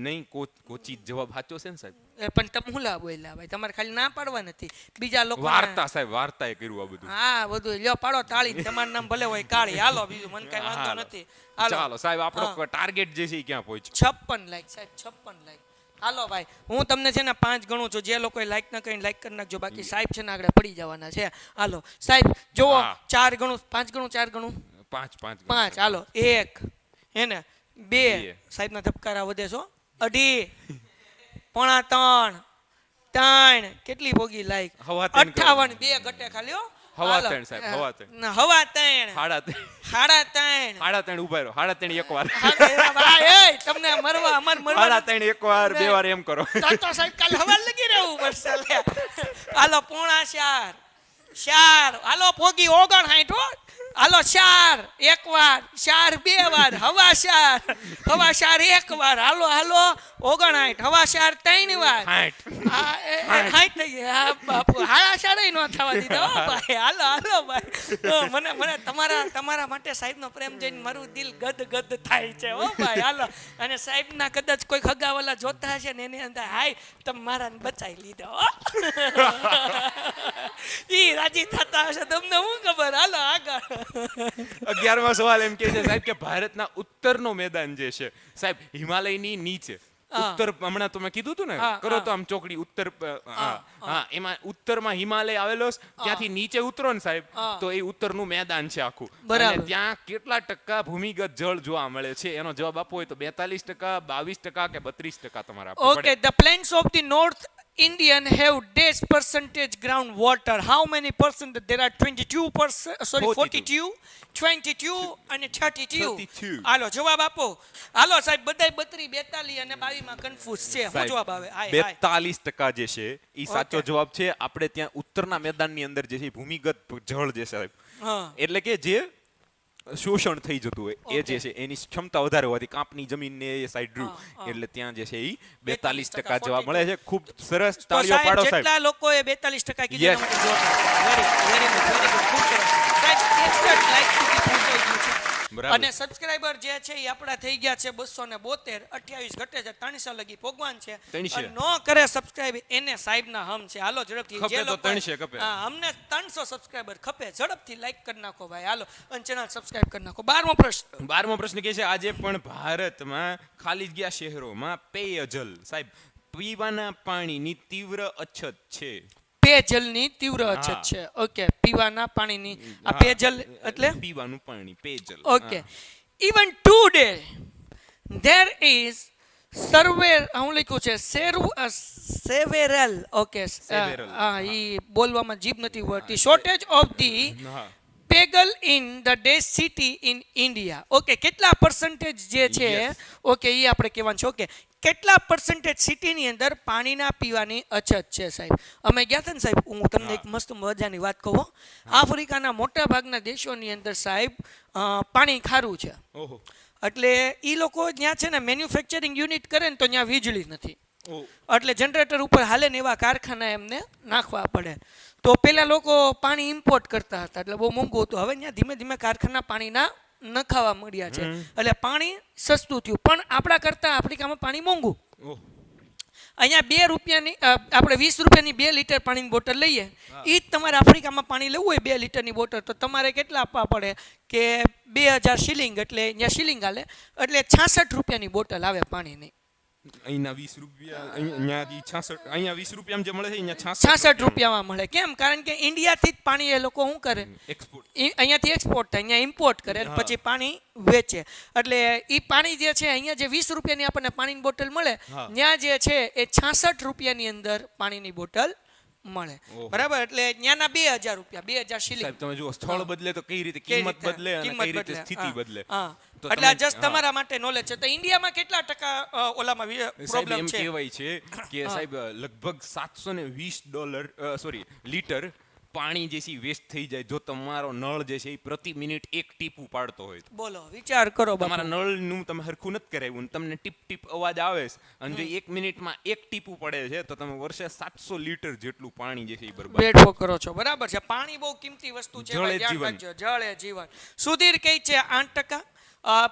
નહીં, કોચી જવાબ સાચો છે ને સાહેબ. પણ તમે હું લા બોલ્યા ભાઈ, તમારે ખાલી ના પાડવા નથી. બીજા લોકો વાર્તા સાહેબ, વાર્તાએ કર્યું આ બધું. હા બધું લ્યો પાડો તાળી. તમારું નામ ભલે હોય કાળી. હાલો બીજું મને કઈ વાંધો હાલો. નથી. હાલો ચાલો સાહેબ, આપણો ટાર્ગેટ જે છે એ ક્યાં પહોંચ્યો? 56 લાઈક સાહેબ, 56 લાઈક. હાલો ભાઈ, હું તમને છે ને 5 ગણું છું. જે લોકોએ લાઈક ન કરીને લાઈક કરી નાખજો. બાકી સાહેબ છે ને આગળ પડી જવાના છે. હાલો સાહેબ જોવો, હા. 4 ગણું, 5 ગણું, 4 ગણું, 5. હાલો 1 હે ને 2 બે. સાહેબના ધબકારા વધે છો. 2.5 પોણા 3 3 કેટલી ભોગી લાઈક? હવા ત્રણ 58. 2 ઘટે ખાલી હો. હવા હાલો. ત્રણ સાહેબ, હવા ત્રણ. ના, હવા 3 સાડા ત્રણ. સાડા 3 સાડા ત્રણ ઉભા રહ્યો. સાડા ત્રણ એક વાર. ભાઈ તમને મરવા અમાર મરવા સાડા ત્રણ એક વાર, બે વાર એમ કરો. તો સાહેબ કાલ હવા લગી રહેવું પડશે લે. હાલો પોણા 4 4 હાલો પોગી 59 હો હાલો 4 એક વાર 4 બે વાર હવા 4 એક વાર હાલો 59 હવા 4 3 વાર 60 થઈ ગયા બાપુ હાડા 4 નો થવા દીધો હો ભાઈ હાલો ભાઈ મને તમારા માટે સાહેબનો પ્રેમ જોઈને મારું દિલ ગદ થાય છે હો ભાઈ હાલો અને સાહેબના કદાચ કોઈ ખગાવાલા જોતા હશે ને એની અંદર હાય તમે મારાને બચાવી લીધો હો ઈ રાજી થતા હશે તમને હું ખબર હાલો આગળ 11મો સવાલ એમ કે છે સાહેબ કે ભારતના ઉત્તરનો મેદાન જે છે સાહેબ હિમાલયની નીચે ઉત્તર હમણાં તમે કીધું હતું ને કરો તો આમ ચોકડી ઉત્તર એમાં ઉત્તરમાં હિમાલય આવેલો છે ત્યાંથી નીચે ઉતરો ને સાહેબ તો એ ઉત્તરનું મેદાન છે આખું અને ત્યાં કેટલા ટકા ભૂમિગત જળ જોવા મળે છે એનો જવાબ આપવો હોય તો 42%, 22% કે 32% તમારે આપવું પડે. Okay, the plains of the North Indian have dash percentage groundwater. How many percent? There are 22%, sorry, 42, 22 અને 32. હાલો જવાબ આપો. હાલો સાહેબ બધાય 32, 42 અને 22 માં કન્ફ્યુઝ છે. શું જવાબ આવે? 42% જે છે ઈ સાચો જવાબ છે. આપણે ત્યાં ઉત્તરના મેદાનની અંદર જે છે ભૂમિગત જળ જે સાહેબ એટલે કે જે શોષણ થઈ જતું હોય એ જે છે એની ક્ષમતા વધારે હોવાથી કાપની જમીન ને એ સાઈડ રૂ એટલે ત્યાં જે છે ઈ 42% જવાબ મળે છે. ખૂબ સરસ, તાળીઓ પાડો સાહેબ. જેટલા લોકોએ 42% કીધું એના માટે વેરી ગુડ ખૂબ સરસ સાહેબ. 61 લાઈક સુધી પહોંચાઈ ગયું છે અને સબસ્ક્રાઇબર જે છે એ આપડા થઈ ગયા છે 272. 28 ઘટે છે 300 લગી ભગવાન છે અને નો કરે સબસ્ક્રાઇબ એને સાહેબના હમ છે. હાલો ઝડપથી જે લોકો અમને 300 સબસ્ક્રાઇબર ખપે ઝડપથી લાઈક કરી નાખો ભાઈ હાલો અને ચેનલ સબસ્ક્રાઇબ કરી નાખો. 12મો પ્રશ્ન કે છે આજે પણ ભારતમાં ખાલી જગ્યા શહેરોમાં પેયજલ સાહેબ પીવાના પાણીની તીવ્ર અછત છે. પેયજલની તીવ્ર અછત છે. ઓકે, પીવાના પાણીની આ પેયજલ એટલે પીવાનું પાણી પેયજલ. Okay, even today there is હું લખ્યું છે સેવેરલ. ઓકે, ઈ બોલવામાં જીભ નથી વળતી. Shortage of the peyjal in the dash city in India. Okay, કેટલા પર્સન્ટેજ જે છે ઓકે ઈ આપણે કહેવાનું છે. ઓકે, કેટલા પર્સન્ટેજ સિટીની અંદર પાણીના પીવાની અછત છે સાહેબ? અમે ગયા હતા ને સાહેબ, હું તમને એક મસ્ત મજાની વાત કહું. આફ્રિકાના મોટા ભાગના દેશોની અંદર સાહેબ પાણી ખારું છે એટલે ઈ લોકો ત્યાં છે ને મેન્યુફેક્ચરિંગ યુનિટ કરે ને તો ત્યાં વીજળી નથી એટલે જનરેટર ઉપર હાલે ને એવા કારખાના એમને નાખવા પડે. તો પેલા લોકો પાણી ઇમ્પોર્ટ કરતા હતા એટલે બહુ મોંઘું હતું. હવે ત્યાં ધીમે ધીમે કારખાના પાણીના નખાવા મળ્યા છે એટલે પાણી સસ્તું થયું. પણ આપણા કરતા આફ્રિકામાં પાણી મોંઘું. અહીંયા 2 રૂપિયાની આપણે 20 રૂપિયાની 2 લીટર પાણીની બોટલ લઈએ એ જ તમારે આફ્રિકામાં પાણી લેવું હોય 2 લીટરની બોટલ તો તમારે કેટલા આપવા પડે કે 2000 શિલિંગ એટલે અહીંયા શિલિંગ હાલે એટલે 66 રૂપિયાની બોટલ આવે પાણીની. અહીંયા 20 રૂપિયા અહીંયાથી 66 અહીંયા 20 રૂપિયામાં જે મળે છે અહીંયા 66 રૂપિયામાં મળે. કેમ? કારણ કે ઇન્ડિયાથી જ પાણી એ લોકો શું કરે એક્સપોર્ટ અહીંયાથી એક્સપોર્ટ થાય અહીંયા ઇમ્પોર્ટ કરે અને પછી પાણી વેચે એટલે એ પાણી જે છે અહીંયા જે 20 રૂપિયાની આપણને પાણીની બોટલ મળે ત્યાં જે છે એ 66 રૂપિયાની અંદર પાણીની બોટલ મળે. બરાબર, એટલે ત્યાંના 2000 રૂપિયા 2000 શિલિંગ. સાહેબ તમે જુઓ સ્થળ બદલે તો કઈ રીતે કિંમત બદલે અને કઈ રીતે સ્થિતિ બદલે. એટલે આ જસ્ટ તમારા માટે નોલેજ છે. તો ઇન્ડિયામાં કેટલા ટકા ઓલામાં પ્રોબ્લેમ છે? એમ કહેવાય છે કે સાહેબ લગભગ $720 લીટર પાણી જે છે વેસ્ટ થઈ જાય જો તમારો નળ જે છે એ પ્રતિ મિનિટ 1 ટીપું પાડતો હોય. બોલો, વિચાર કરો. તમારા નળનું તમે હરખું નથી કરાવ્યું તમને ટીપ ટીપ અવાજ આવે છે અને જો 1 મિનિટમાં 1 ટીપું પડે છે તો તમે વર્ષે 700 લીટર જેટલું પાણી જે છે એ બરબાદ કરો છો. બરાબર છે, પાણી બહુ કિંમતી વસ્તુ છે. જળ એ જીવન. સુધીર કહે છે 8%,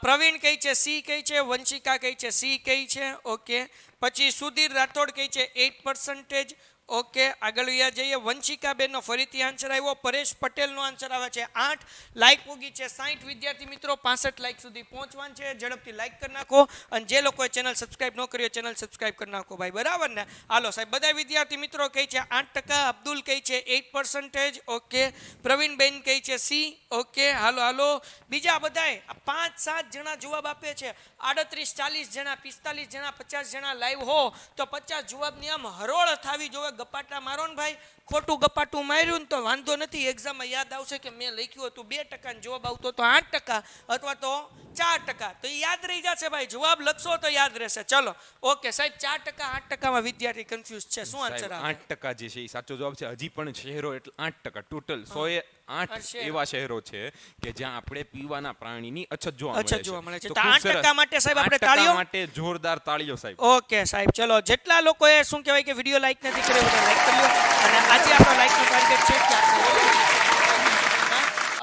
પ્રવીણ કહે છે સી કહે છે, વંશિકા કહે છે સી કહે છે. ઓકે, પછી સુધીર રાઠોડ કહે છે 8%. ઓકે, આગળ જઈએ. વંશિકા બેનનો ફરીથી આન્સર આવ્યો. પરેશ પટેલનો આન્સર આવે છે 8. લાઈક પૂગી છે 60 વિદ્યાર્થી મિત્રો. 65 લાઈક સુધી પહોંચવાનું છે. ઝડપથી લાઈક કરી નાખો અને જે લોકોએ ચેનલ સબસ્ક્રાઇબ ન કરી ચેનલ સબસ્ક્રાઇબ કરી નાખો ભાઈ. બરાબર ને? હાલો સાહેબ બધા વિદ્યાર્થી મિત્રો કહે છે 8%, અબ્દુલ કહે છે 8%. ઓકે, પ્રવીણબેન કહે છે સી. ઓકે, હાલો બીજા બધાએ 5-7 જણા જવાબ આપે છે. 38, 40 જણા, 45 જણા, 50 જણા લાઈવ હો તો 50 જવાબની આમ હરોળ થાવી જોવે. ગપાટા મારો ને ભાઈ, ખોટું ગપાટું માર્યું ને તો વાંધો નથી, એક્ઝામમાં યાદ આવશે કે મેં લખ્યું હતું 2% જવાબ આવતો તો 8% અથવા તો 4%, તો એ યાદ રહી જશે ભાઈ. જવાબ લખશો તો યાદ રહેશે. ચલો ઓકે સાહેબ, 4% 8%માં વિદ્યાર્થી કન્ફ્યુઝ છે. શું આન્સર આવે? 8% જે છે એ સાચો જવાબ છે. હજી પણ શહેરો એટલે 8%, ટોટલ 108 એવા શહેરો છે કે જ્યાં આપણે પીવાના પાણીની અછત જોવા મળે છે. તો 8% માટે સાહેબ આપણે તાળીઓ માટે જોરદાર તાળીઓ સાહેબ. ઓકે સાહેબ, ચલો જેટલા લોકોએ શું કહેવાય કે વિડીયો લાઈક નથી કર્યો બધા લાઈક કરી લો. અને આજે આપણો લાઈકનો ટાર્ગેટ છે કે આપણે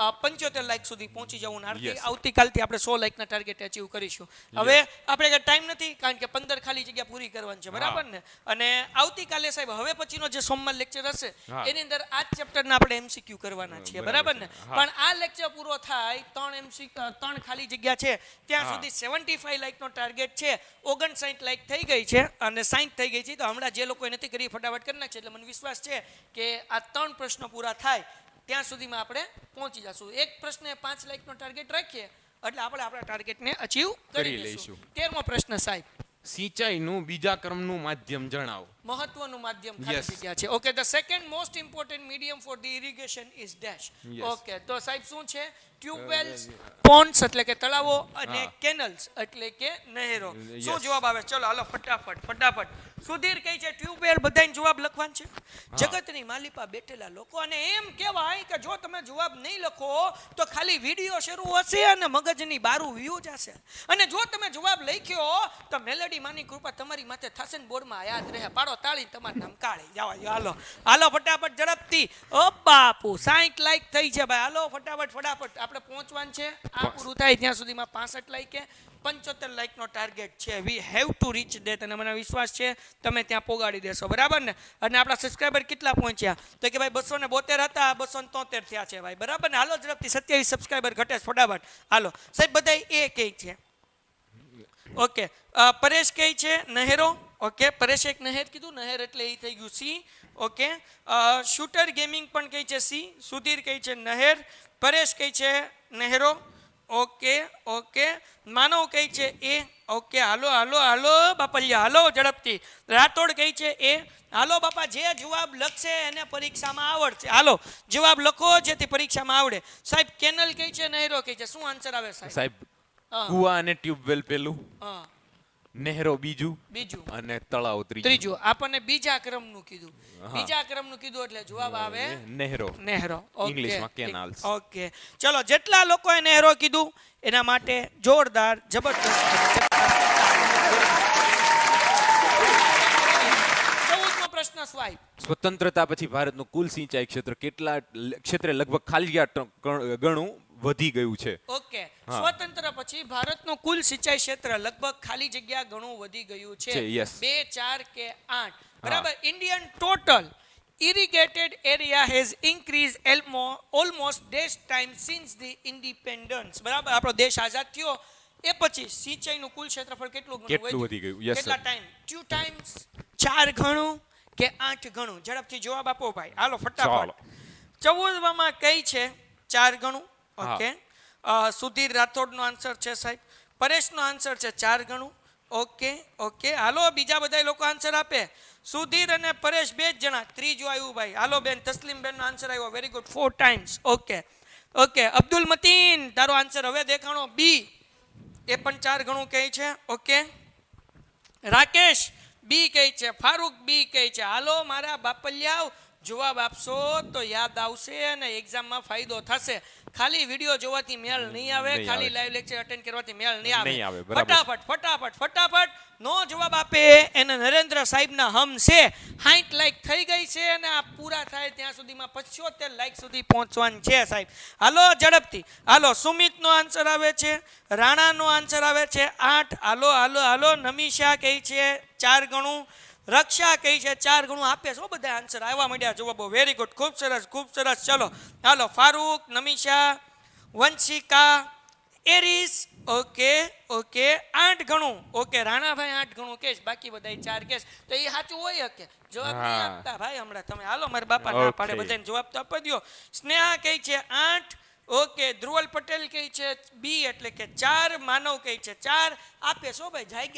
75 લાઈક સુધી પહોંચી જવું. આવતીકાલથી આપણે 100 લાઈકના ટાર્ગેટ અચીવ કરીશું. હવે આપણે ટાઈમ નથી કારણ કે 15 ખાલી જગ્યા પૂરી કરવાની છે, બરાબર ને? અને આવતીકાલે સાહેબ હવે પછીનો જે સોમવાર લેક્ચર હશે એની અંદર આ જ ચેપ્ટરના આપણે એમસીક્યુ કરવાના છીએ, બરાબર ને? પણ આ લેક્ચર પૂરો થાય 3 ખાલી જગ્યા છે ત્યાં સુધી 75 લાઈકનો ટાર્ગેટ છે. 59 લાઈક થઈ ગઈ છે અને 60 થઈ ગઈ છે. તો હમણાં જે લોકોએ નથી કરી ફટાફટ કરી નાખશે. એટલે મને વિશ્વાસ છે કે આ 3 પ્રશ્નો પૂરા થાય ત્યાં સુધીમાં આપણે પહોંચી જશું. એક પ્રશ્ને 5 લાઈકનો ટાર્ગેટ રાખીએ એટલે આપણે આપણા ટાર્ગેટને અચીવ કરી લઈશું. 13મો પ્રશ્ન સાહેબ, સિંચાઈનું બીજા ક્રમનું માધ્યમ જણાવો. મહત્વનું માધ્યમ ખાલી જગ્યા છે. Okay, the second most important medium for the irrigation is dash. Okay, તો સાહેબ શું છે? ટ્યુબવેલ્સ, પોન્ડ્સ એટલે કે તળાવો અને કેનલ્સ એટલે કે નહેરો. શું જવાબ આવે? ચલો હાલો ફટાફટ. સુધીર કહે છે ટ્યુબવેલ. બધાને જવાબ લખવાનો છે. જગતની માલિપા બેઠેલા લોકો અને એમ કહેવાય કે જો તમે જવાબ નહીં લખો તો ખાલી વિડીયો શરૂ હશે અને મગજની બારું વ્યૂ જશે. અને જો તમે જવાબ લખ્યો તો મેલેડી માની કૃપા તમારી માથે થશે ને બોર્ડમાં યાદ રહે. પાડો તાળી, તમારું નામ કાળી. જવા હાલો ફટાફટ ઝડપથી. ઓ બાપુ 60 લાઈક થઈ છે ભાઈ. હાલો ફટાફટ આપણે પહોંચવાનું છે. આ પૂરું થાય ત્યાં સુધીમાં 65 લાઈકે 75 લાઈકનો ટાર્ગેટ છે. We have to reach that. અને મને વિશ્વાસ છે તમે ત્યાં પોગાડી દેશો, બરાબર ને? અને આપણા સબસ્ક્રાઈબર કેટલા પહોંચ્યા? તો કે ભાઈ 272 હતા, 273 થયા છે ભાઈ, બરાબર ને? હાલો ઝડપથી 27 સબસ્ક્રાઈબર ઘટે ફટાફટ. હાલો સાહેબ, બધા એ કહે છે. ઓકે, પરેશ કહે છે નહેરો. ઓકે, પરેશ એક નહેર કીધું, નહેર એટલે એ થઈ ગયું સી. ઓકે, શૂટર ગેમિંગ પણ કહે છે સી. સુધીર કહે છે નહેર. પરેશ કહે છે નહેરો. ઓકે, માનવ કહે છે એ. ઓકે, હાલો બાપલિયા, હાલો ઝડપથી. રાઠોડ કહે છે એ. હાલો બાપા, જે જવાબ લખશે એને પરીક્ષામાં આવડશે. હાલો જવાબ લખો જેથી પરીક્ષામાં આવડે. સાહેબ કેનલ કહે છે, નહેરો કહે છે. શું આન્સર આવે સાહેબ? કુવા અને ટ્યુબવેલ પેલું, નહેરો બીજું અને તળાવ ત્રીજું. આપણને બીજા ક્રમનું કીધું. બીજા ક્રમનું કીધું એટલે જવાબ આવે નહેરો. ઇંગ્લિશમાં કેનાલ્સ. ઓકે, ચલો જેટલા લોકોએ નહેરો કીધું એના માટે જોરદાર જબરદસ્ત. 14મો પ્રશ્ન સ્વાઈ. સ્વતંત્રતા પછી ભારતનું કુલ સિંચાઈ ક્ષેત્રે લગભગ ખાલી ગણું વધી ગયું છે. ઓકે, સ્વતંત્ર પછી ભારતનું કુલ સિંચાઈ ક્ષેત્ર લગભગ ખાલી જગ્યા ઘણું વધી ગયું છે. 2, 4 કે 8, બરાબર? Indian total irrigated area has increased almost dash time since the independence. બરાબર, આપણો દેશ આઝાદ થયો એ પછી સિંચાઈનું કુલ ક્ષેત્રફળ કેટલું વધી ગયું? કેટલા ટાઈમ? 2 ટાઈમ્સ, 4 ગણું કે 8 ગણું? ઝડપથી જવાબ આપો ભાઈ. હાલો ફટાફટ. 14માં કઈ છે 4 ગણું. ઓકે, સુધીર રાઠોડનો આન્સર છે સાહેબ. પરેશનો આન્સર છે 4 ગણું. ઓકે, હાલો બીજા બધા લોકો આન્સર આપે. સુધીર અને પરેશ 2 જ જણા. ત્રીજું આવ્યું ભાઈ. હાલો બેન તસ્લીમ બેનનો આન્સર આવ્યો. Very good, 4 times. Okay, Abdul Matin તારો આન્સર હવે દેખાણો બી. એ પણ 4 ગણું કહે છે. ઓકે, રાકેશ બી કહે છે. ફારૂક બી કહે છે. હાલો મારા બાપલિયાઓ, જવાબ આપશો તો યાદ આવશે અને એક્ઝામમાં ફાયદો થશે. ખાલી વિડીયો જોવાથી મેળ નહીં આવે, ખાલી લાઈવ લેક્ચર અટેન્ડ કરવાથી મેળ નહીં આવે. ફટાફટ નો જવાબ આપે એને નરેન્દ્ર સાહેબના હમ છે. 60 લાઈક થઈ ગઈ છે અને આ પૂરા થાય ત્યાં સુધીમાં 75 લાઈક સુધી પહોંચવાનું છે સાહેબ. હાલો ઝડપથી. હાલો સુમિતનો આન્સર આવે છે, રાણાનો આન્સર આવે છે 8. હાલો નમીશા કહે છે 4 ગણું. રક્ષા કહી છે 4 ગણું. આપે છો બધા આન્સર આવ્યા મળ્યા જવાબો. વેરી ગુડ, ખૂબ સરસ. ચલો હાલો ફારૂક, નમીશા, વંશિકા, એરિસ. ઓકે 8 ગણું. ઓકે, રાણાભાઈ 8 ગણું કેસ, બાકી બધા 4 કેસ. તો એ સાચું હોય કે જવાબ નહીં આપતા ભાઈ હમણાં તમે. હાલો મારા બાપા ના પાડે બધાને જવાબ તો આપી દો. સ્નેહા કહે છે 8. ઓકે, ધ્રુવલ પટેલ કહે છે બી એટલે કે 4, માનવ કહે છે 4. આપે છો ભાઈ, જાય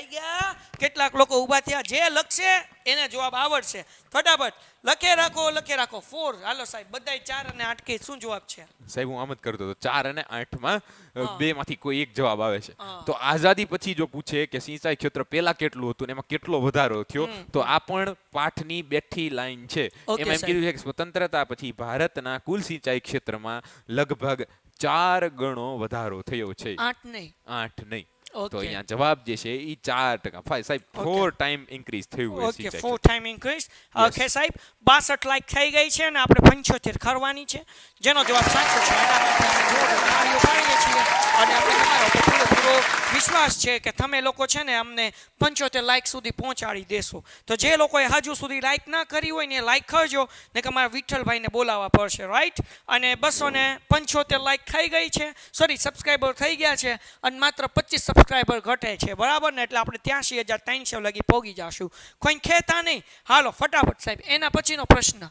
ગયા. કેટલાક લોકો ઊભા થયા, જે લખશે એને જવાબ આવડશે. ફટાફટ લખે રાખો 4. હાલો સાહેબ, બધાય 4 અને 8 કે શું જવાબ છે? સાહેબ હું આમ જ કરતો હતો, 4 અને 8 માં બે માંથી કોઈ એક જવાબ આવે છે. તો આઝાદી પછી જો પૂછે કે સિંચાઈ ક્ષેત્ર પહેલા કેટલું હતું ને એમાં કેટલો વધારો થયો, તો આ પણ પાઠની બેઠી લાઈન છે. Okay, એમાં એમ કીધું છે કે સ્વતંત્રતા પછી ભારતના કુલ સિંચાઈ ક્ષેત્રમાં લગભગ 4 ગણો વધારો થયો છે. 8 નહીં. 8 નહીં. તો Okay. અહીંયા જવાબ જે છે એ 4%. સાહેબ 4 ટાઈમ ઇન્ક્રીઝ થયું હોય ઓકે, સિંચાઈ 4 ટાઈમ ઇન્ક્રીઝ. ઓકે સાહેબ, 62 લાઈક થઈ ગઈ છે અને આપણે 75 ખરવાની છે. જેનો જવાબ સાચો છે એના માટે અમે જોરદાર તાળીઓ પાડીએ છીએ અને અમને તમારો પર પૂરેપૂરો વિશ્વાસ છે કે તમે લોકો છે ને અમને 75 લાઈક સુધી પહોંચાડી દેશો. તો જે લોકોએ હજુ સુધી લાઈક ના કરી હોય ને લાઈક કરજો, ને કે અમારા વિઠ્ઠલભાઈને બોલાવવા પડશે, રાઈટ? અને 275 લાઈક થઈ ગઈ છે, સોરી સબસ્ક્રાઈબર થઈ ગયા છે અને માત્ર 25 સબસ્ક્રાઈબર ઘટે છે, બરાબર ને? એટલે આપણે 83,300 લગી પહોંચી જશું. કોઈ ખેતા નહીં. હાલો ફટાફટ સાહેબ, એના પછીનો પ્રશ્ન.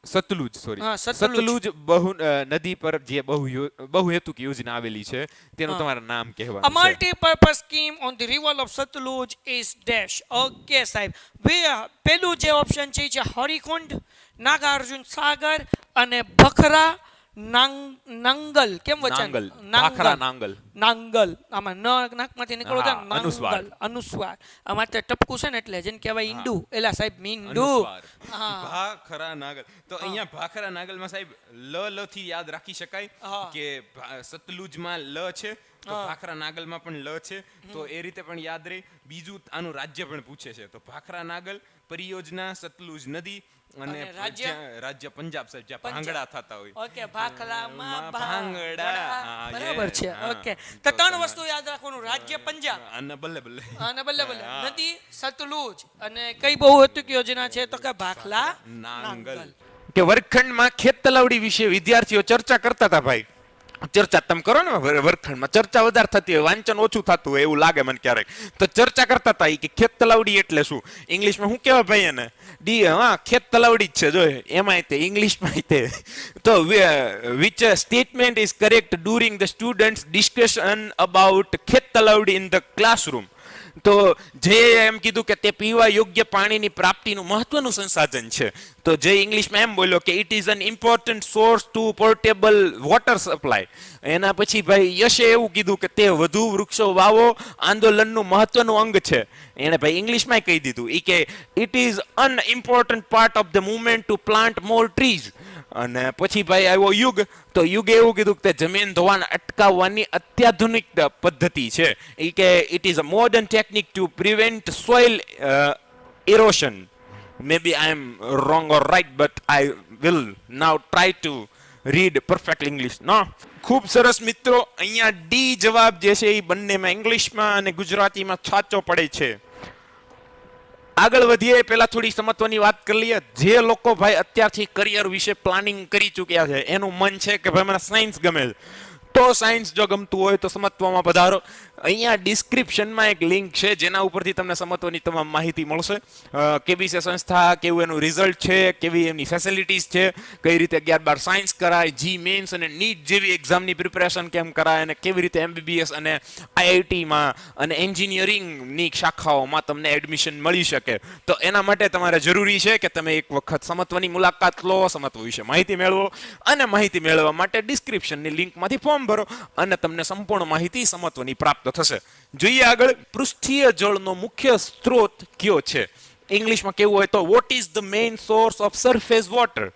સતલુજ બહુ નદી પર જે બહુહેતુક યોજના આવેલી છે તેનું તમારું નામ A કહેવાનું છે. multi-purpose scheme on the river of Satluj is dash. Okay સાહેબ, પેલું જે ઓપ્શન છે જે હરિકુંડ, નાગાર્જુન સાગર અને ભખરા નાંગલ. કેમ વચન? ભાખરા નાંગલ. આમાં નાકમાંથી નીકળો છે નાંગલ, અનુસ્વાર. આમાં તે ટપકું છે ને એટલે જેને કહેવાય ઈંડુ. એલા સાહેબ મીંડુ. ભાખરા નાગલ. તો અહીંયા ભાખરા નાગલમાં સાહેબ લ થી યાદ રાખી શકાય કે સતલુજમાં લ છે તો ભાખરા નાગલમાં પણ લ છે, તો એ રીતે પણ યાદ રહે. બીજું આનું રાજ્ય પણ પૂછે છે, તો ભાખરા નાગલ પરિયોજના સતલુજ નદી અને રાજ્ય પંજાબ સાહેબ, જ્યાં ભાંગડા થતા હોય. ઓકે, ભાખલામાં ભાંગડા. બરાબર છે. ઓકે, તો 3 વસ્તુ યાદ રાખવાનું: રાજ્ય પંજાબ અને બલ્લે બલ્લે નદી સતલુજ અને કઈ બહુહેતુક યોજના છે તો કે ભાખલા નાંગલ. કે વર્ગખંડમાં ખેત તલાવડી વિશે વિદ્યાર્થીઓ ચર્ચા કરતા હતા. ભાઈ ચર્ચા તમે કરો ને, વર્ગખંડમાં ચર્ચા વધારે થતી હોય, વાંચન ઓછું થતું હોય એવું લાગે મને ક્યારેક. તો ચર્ચા કરતા હતા કે ખેત તલાવડી એટલે શું, ઇંગ્લિશમાં શું કહેવાય ભાઈ એને? ખેત તલાવડી જ છે. જો એમાં તે ઇંગ્લિશમાં તે તો which statement is correct during the students discussion about ખેત તલાવડી in the classroom. તો જે એમ કીધું કે તે પીવા યોગ્ય પાણીની પ્રાપ્તિનું મહત્વનું સંસાધન છે. તો જે ઇંગ્લિશમાં એમ બોલ્યો કે it is an important source to portable water supply. એના પછી ભાઈ યશે એવું કીધું કે તે વધુ વૃક્ષો વાવો આંદોલનનું મહત્વનું અંગ છે. એને ભાઈ ઇંગ્લિશમાં કહી દીધું ઈ કે it is an important part of the movement to plant more trees. અને પછી ભાઈ આવ્યો યુગ, તો યુગે એવું કીધું કે જમીન ધોવાણ અટકાવવાની અત્યાધુનિક પદ્ધતિ છે. એ કે it is a modern technique two prevent soil erosion. Maybe I am wrong or right, but I will now try to read perfect English. No, ખૂબ સરસ મિત્રો. અહીંયા ડી જવાબ જે છે એ બંનેમાં ઇંગ્લિશમાં અને ગુજરાતીમાં સાચો પડે છે. આગળ વધીએ પહેલા થોડી સમત્વની વાત કરી લઈએ. જે લોકો ભાઈ અત્યારથી કરિયર વિશે પ્લાનિંગ કરી ચૂક્યા છે, એનું મન છે કે ભાઈ મને સાયન્સ ગમે છે, તો સાયન્સ જો ગમતું હોય તો સમત્વમાં પધારો. અહીંયા ડિસ્ક્રિપ્શનમાં એક લિંક છે જેના ઉપરથી તમને સમત્વની તમામ માહિતી મળશે. કેવી છે સંસ્થા, કેવું એનું રિઝલ્ટ છે, કેવી એમની ફેસિલિટીઝ છે, કઈ રીતે 11-12 સાયન્સ કરાય, જી મેન્સ અને નીટ જેવી એક્ઝામની પ્રિપેરેશન કેમ કરાય, અને કેવી રીતે MBBS અને IITમાં અને એન્જિનિયરિંગની શાખાઓમાં તમને એડમિશન મળી શકે. તો એના માટે તમારે જરૂરી છે કે તમે એક વખત સમત્વની મુલાકાત લો, સમત્વ વિશે માહિતી મેળવો, અને માહિતી મેળવવા માટે ડિસ્ક્રિપ્શનની લિંકમાંથી ફોર્મ ભરો અને તમને સંપૂર્ણ માહિતી સમત્વની પ્રાપ્ત થશે. જોઈએ આગળ. પૃષ્ઠીય જળનો મુખ્ય સ્ત્રોત કયો છે? ઇંગ્લિશમાં કેવું હોય તો vote is the main source of surface water?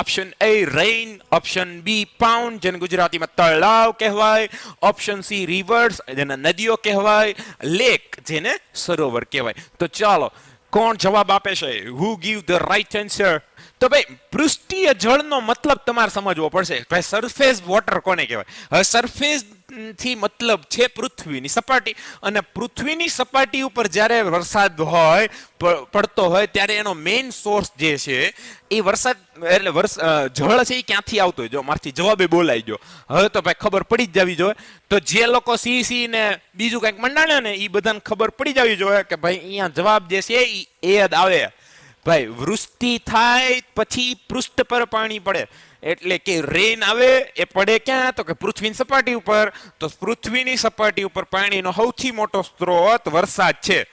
Option A rain, option B pound જેને ગુજરાતીમાં તળાવ કહેવાય, ઓપ્શન C રિવર્સ જેને નદીઓ કહેવાય, લેક જેને સરોવર કહેવાય. તો ચાલો કોણ જવાબ આપે છે? હુ ગીવ ધ રાઈટ આન્સર? તો ભાઈ પૃષ્ઠીય જળનો મતલબ તમારે સમજવો પડશે. ભાઈ સરફેસ વોટર કોને કહેવાય? હવે સરફેસ થી મતલબ છે પૃથ્વીની સપાટી, અને પૃથ્વીની સપાટી ઉપર જ્યારે વરસાદ હોય પડતો હોય ત્યારે એનો મેઇન સોર્સ જે છે એ વરસાદ એટલે જળ છે એ ક્યાંથી આવતો હોય. જો મારથી જવાબે બોલાઈ ગયો, હવે તો ભાઈ ખબર પડી જ જવી જોઈએ. તો જે લોકો સી ને બીજું કંઈક મંડાણે ને એ બધાને ખબર પડી જવી જોઈએ કે ભાઈ અહીંયા જવાબ જે છે એ જ આવે. ભાઈ વૃષ્ટિ થાય પછી પૃષ્ઠ પર પાણી પડે, એટલે કે રેન આવે એ પડે ક્યાં, તો કે પૃથ્વીની સપાટી ઉપર. તો પૃથ્વીની સપાટી ઉપર પાણીનો સૌથી મોટો સ્ત્રોત વરસાદ છે.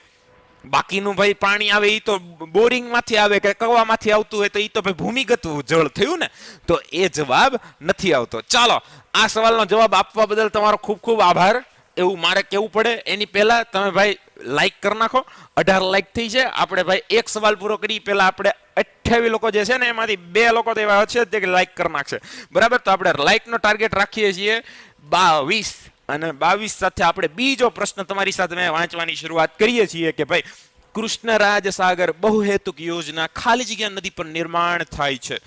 બાકીનું ભાઈ પાણી આવે એ તો બોરિંગ માંથી આવે કે કવામાંથી આવતું હોય, તો એ તો ભાઈ ભૂમિગત જળ થયું ને, તો એ જવાબ નથી આવતો. ચાલો, આ સવાલનો જવાબ આપવા બદલ તમારો ખૂબ ખૂબ આભાર એવું મારે કેવું પડે. એની પહેલા તમે ભાઈ લાઈક કરી નાખો. 18 લાઈક થઈ છે. આપણે ભાઈ એક સવાલ પૂરો કરી પહેલા આપણે 28 લોકો જે છે ને એમાંથી 2 લોકો તો એવા છે જે લાઈક કરી નાખશે, બરાબર. તો આપણે લાઈકનો ટાર્ગેટ રાખીએ છીએ 22, અને 22 સાથે આપણે બીજો પ્રશ્ન તમારી સાથે મેં વાંચવાની શરૂઆત કરીએ છીએ કે ભાઈ કૃષ્ણરાજ સાગર બહુહેતુક યોજના ખાલી જગ્યા નદી પર નિર્માણ થાય છે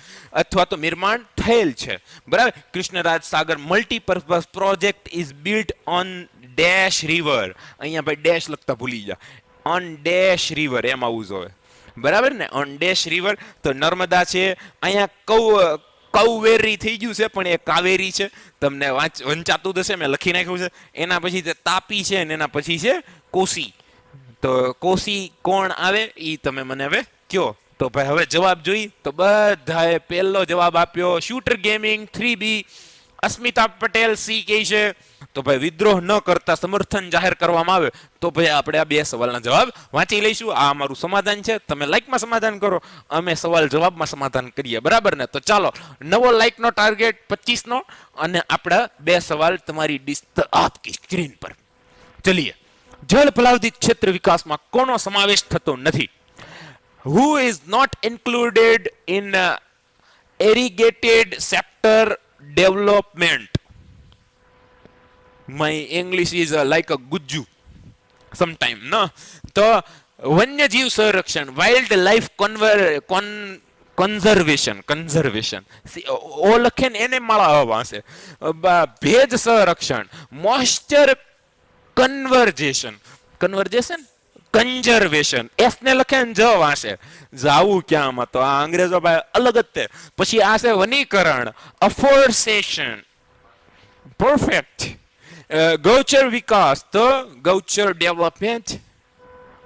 અથવા તો નિર્માણ થયેલ છે, બરાબર. Krishnaraj Sagar multipurpose project is built on dash river. અહીંયા ભાઈ ડેશ લખતા ભૂલી જા, ઓન ડેશ રિવર એમ આવવું જોઈએ, બરાબર ને. ઓન ડેશ રિવર તો નર્મદા છે. અહીંયા કૌવેરી થઈ ગયું છે પણ એ કાવેરી છે, તમને વંચાતું હશે, મેં લખી નાખ્યું છે. એના પછી તાપી છે અને એના પછી છે કોસી. તો કોસી કોણ આવે ઈ તમે મને હવે કયો. તો ભાઈ હવે જવાબ જોઈ તો બધાએ પહેલો જવાબ આપ્યો શૂટર ગેમિંગ 3B. અસ્મિતા પટેલ સી કહે છે. તો ભાઈ વિદ્રોહ ન કરતા સમર્થન જાહેર કરવામાં આવે. તો ભાઈ આપણે આ 2 સવાલના જવાબ વાંચી લઈશું. આ અમારું સમાધાન છે. તમે લાઈકમાં સમાધાન કરો, અમે સવાલ જવાબમાં સમાધાન કરીએ, બરાબર ને. તો ચાલો, નવો લાઈકનો ટાર્ગેટ 25 નો, અને આપણા 2 સવાલ તમારી આપકી સ્ક્રીન પર. ચલિए, જળ પ્લાવિત ક્ષેત્ર વિકાસમાં કોનો સમાવેશ થતો નથી? Who is not included in irrigated sector development? My English is like a gujju sometime, no? તો વન્યજીવ સંરક્ષણ, વાઇલ્ડ લાઈફ કન્ઝર્વેશન ઓ લખે ને એને માળા આવવા છે. ભેજ સંરક્ષણ, મોઇસ્ચર કન્ઝર્વેશન એસ ને લખે ને જ વાંચે. જાવું ક્યાંમાં, તો આ અંગ્રેજો ભાઈ અલગ જ તે. પછી આ છે વનીકરણ, અફોર્સેશન, પરફેક્ટ. ગૌચર વિકાસ, તો ગૌચર development.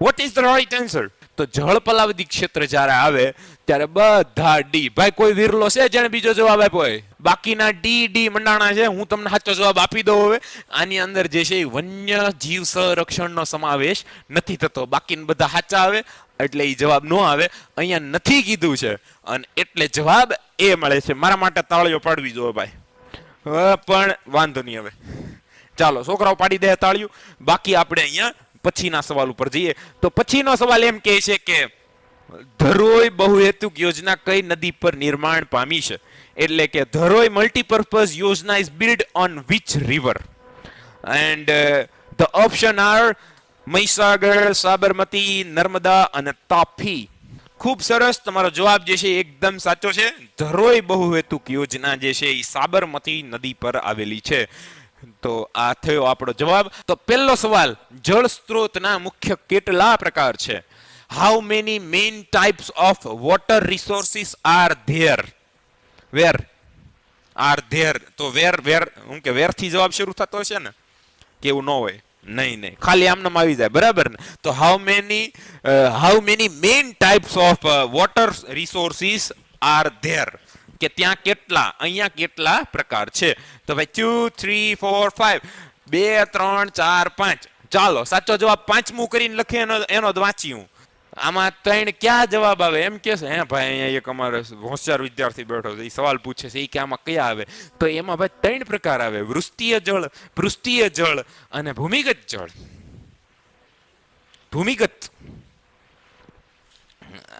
What is the right answer? તો જળ પલાવતી ક્ષેત્ર જ્યારે આવે ત્યારે બધા ડી. ભાઈ કોઈ વિરલો છે જેને બીજો જવાબ આપ્યો હોય? બાકીના ડી મંડાણા છે. હું તમને સાચો જવાબ આપી દઉં હવે. આની અંદર જે છે વન્ય જીવ સંરક્ષણનો સમાવેશ નથી થતો. બાકીના બધા સાચા આવે એટલે એ જવાબ ન આવે. અહીંયા નથી કીધું છે અને એટલે જવાબ એ મળે છે. મારા માટે તાળીઓ પાડવી જોઈએ ભાઈ, પણ વાંધો નહીં. હવે ચાલો, છોકરાઓ પાડી દે તાળીઓ. બાકી આપણે અહીંયા પછીના સવાલ ઉપર જઈએ. તો પછીનો સવાલ એમ કહે છે કે ધરોઈ બહુહેતુક યોજના કઈ નદી પર નિર્માણ પામી છે? એટલે કે ધરોઈ મલ્ટીપર્પઝ યોજના is build on which river? And the option are Mahisagar, Sabarmati, Narmada અને તાપી. ખૂબ સરસ, તમારો જવાબ જે છે એકદમ સાચો છે. ધરોઈ બહુહેતુક યોજના જે છે એ સાબરમતી નદી પર આવેલી છે. તો આ થયો આપણો જવાબ. તો પહેલો સવાલ, જળ સ્ત્રોતના મુખ્ય કેટલા પ્રકાર છે? How many main types of water resources are there? Where are there? તો વેર હું કે વેર થી જવાબ શરૂ થતો હશે ને, કેવું ન હોય? નહીં, ખાલી આમનામ આવી જાય, બરાબર ને. તો how many main types of water resources are there, કે ત્યાં કેટલા, અહીંયા કેટલા પ્રકાર છે? તો ભાઈ 2, 3, 4, 5, 2, 3, 4, 5. ચાલો, સાચો જવાબ 5મું કરીને લખી એનો જ વાંચી હું. આમાં 3 ક્યાં જવાબ આવે એમ કે છે? હે ભાઈ, અહીંયા એક અમારે હોશિયાર વિદ્યાર્થી બેઠો છે, એ સવાલ પૂછે છે, એ કે આમાં કયા આવે? તો એમાં ભાઈ 3 પ્રકાર આવે: વૃષ્ટિય જળ, પૃષ્ઠીય જળ અને ભૂમિગત જળ. ભૂમિગત,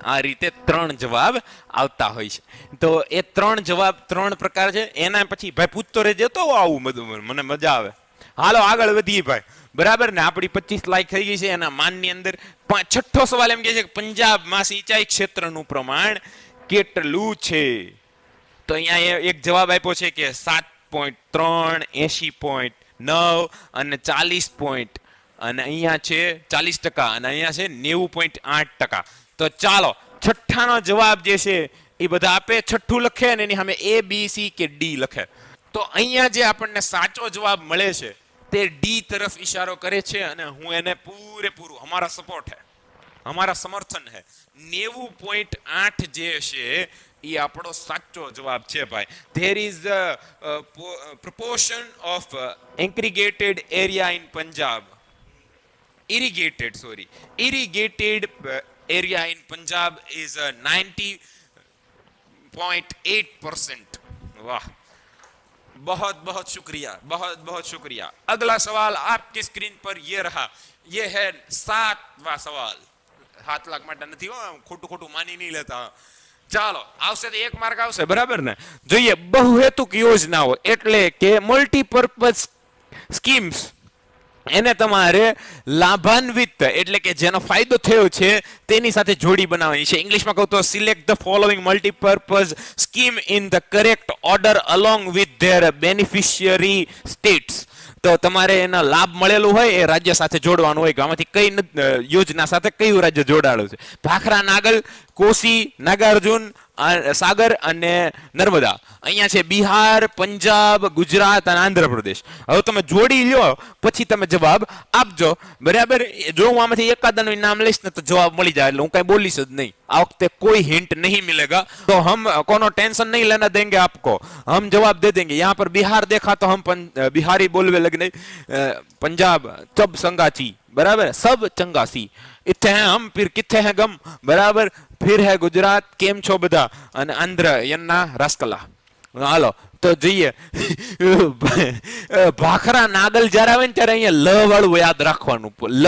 આ રીતે 3 જવાબ આવતા હોય છે. તો એ 3 જવાબ 3 પ્રકાર છે. એના પછી ભાઈ પૂછતો રહેજે તો આવું બધું, મને મજા આવે. હાલો આગળ વધીએ ભાઈ, બરાબર ને. આપણી 25 લાઈક થઈ ગઈ છે. એના માનની અંદર 6થો સવાલ એમ કહે છે કે પંજાબમાં સિંચાઈ ક્ષેત્રનું પ્રમાણ કેટલું છે? તો અહીંયા એક જવાબ આપ્યો છે કે 7.3, 80.9 અને 40. અને અહીંયા છે 40% અને અહીંયા છે 90.8%. તો ચાલો, 6ઠાનો જવાબ જે છે એ બધા આપે. 6ઠું લખે અને એની સામે A, B, C કે D લખે. તો અહીંયા જે આપણને સાચો જવાબ મળે છે તે D તરફ ઈશારો કરે છે અને હું એને પૂરેપૂરું, અમારા સપોર્ટ હે, हमारा समर्थन है 90.8 જે છે એ આપણો સાચો જવાબ છે ભાઈ. There is proportion of aggregated area in Punjab, irrigated area in Punjab is 90.8%. वाह, बहुत बहुत शुक्रिया, बहुत बहुत शुक्रिया. अगला सवाल आपकी स्क्रीन पर ये रहा, ये है 7वां सवाल. 7 लाख માટે નથી હો, ખોટું ખોટું માની નહીં લેતા. ચાલો, આવશે તો 1 માર્ક આવશે, બરાબર ને? જોઈએ, બહુહેતુક યોજનાઓ એટલે કે મલ્ટીપર્પઝ સ્કીમ્સ, એને તમારે લાભાન્વિત એટલે કે જેનો ફાયદો થયો છે તેની સાથે જોડી બનાવવાની છે. ઇંગ્લિશમાં કહું તો select the following multipurpose scheme in the correct order along with their beneficiary states. તો તમારે એનો લાભ મળેલો હોય એ રાજ્ય સાથે જોડવાનું હોય કે આમાંથી કઈ યોજના સાથે કયું રાજ્ય જોડાયેલું છે. ભાખરા, નાગલ, કોસી, નાગાર્જુન, સાગર અને નર્મદા. અહીંયા છે બિહાર, પંજાબ, ગુજરાત અને આંધ્રપ્રદેશ. હવે તમે જોડી લ્યો પછી તમે જવાબ આપજો, બરાબર? જો હું આમાંથી એકાદાનું નામ લઈશ ને તો જવાબ મળી જાય, એટલે હું કઈ બોલીશ જ નહીં. આ વખતે કોઈ हिंट नहीं मिलेगा, तो हम कोनो टेंशन नहीं लेना देंगे आपको, हम जवाब दे देंगे. यहाँ पर बिहार देखा तो हम बिहारी बोलवे लगने. पंजाब सब संगाची, बराबर, सब चंगासी. इत्थे हैं हम, फिर किथे हैं गम, बराबर. फिर है गुजरात, केम छो बधा, અને આંધ્ર યન્ના રાસ્કલા. હાલો તો જોઈએ. ભાખરા નાગલ જ્યારે આવે ને ત્યારે અહીંયા લ વાળું યાદ રાખવાનું. લ,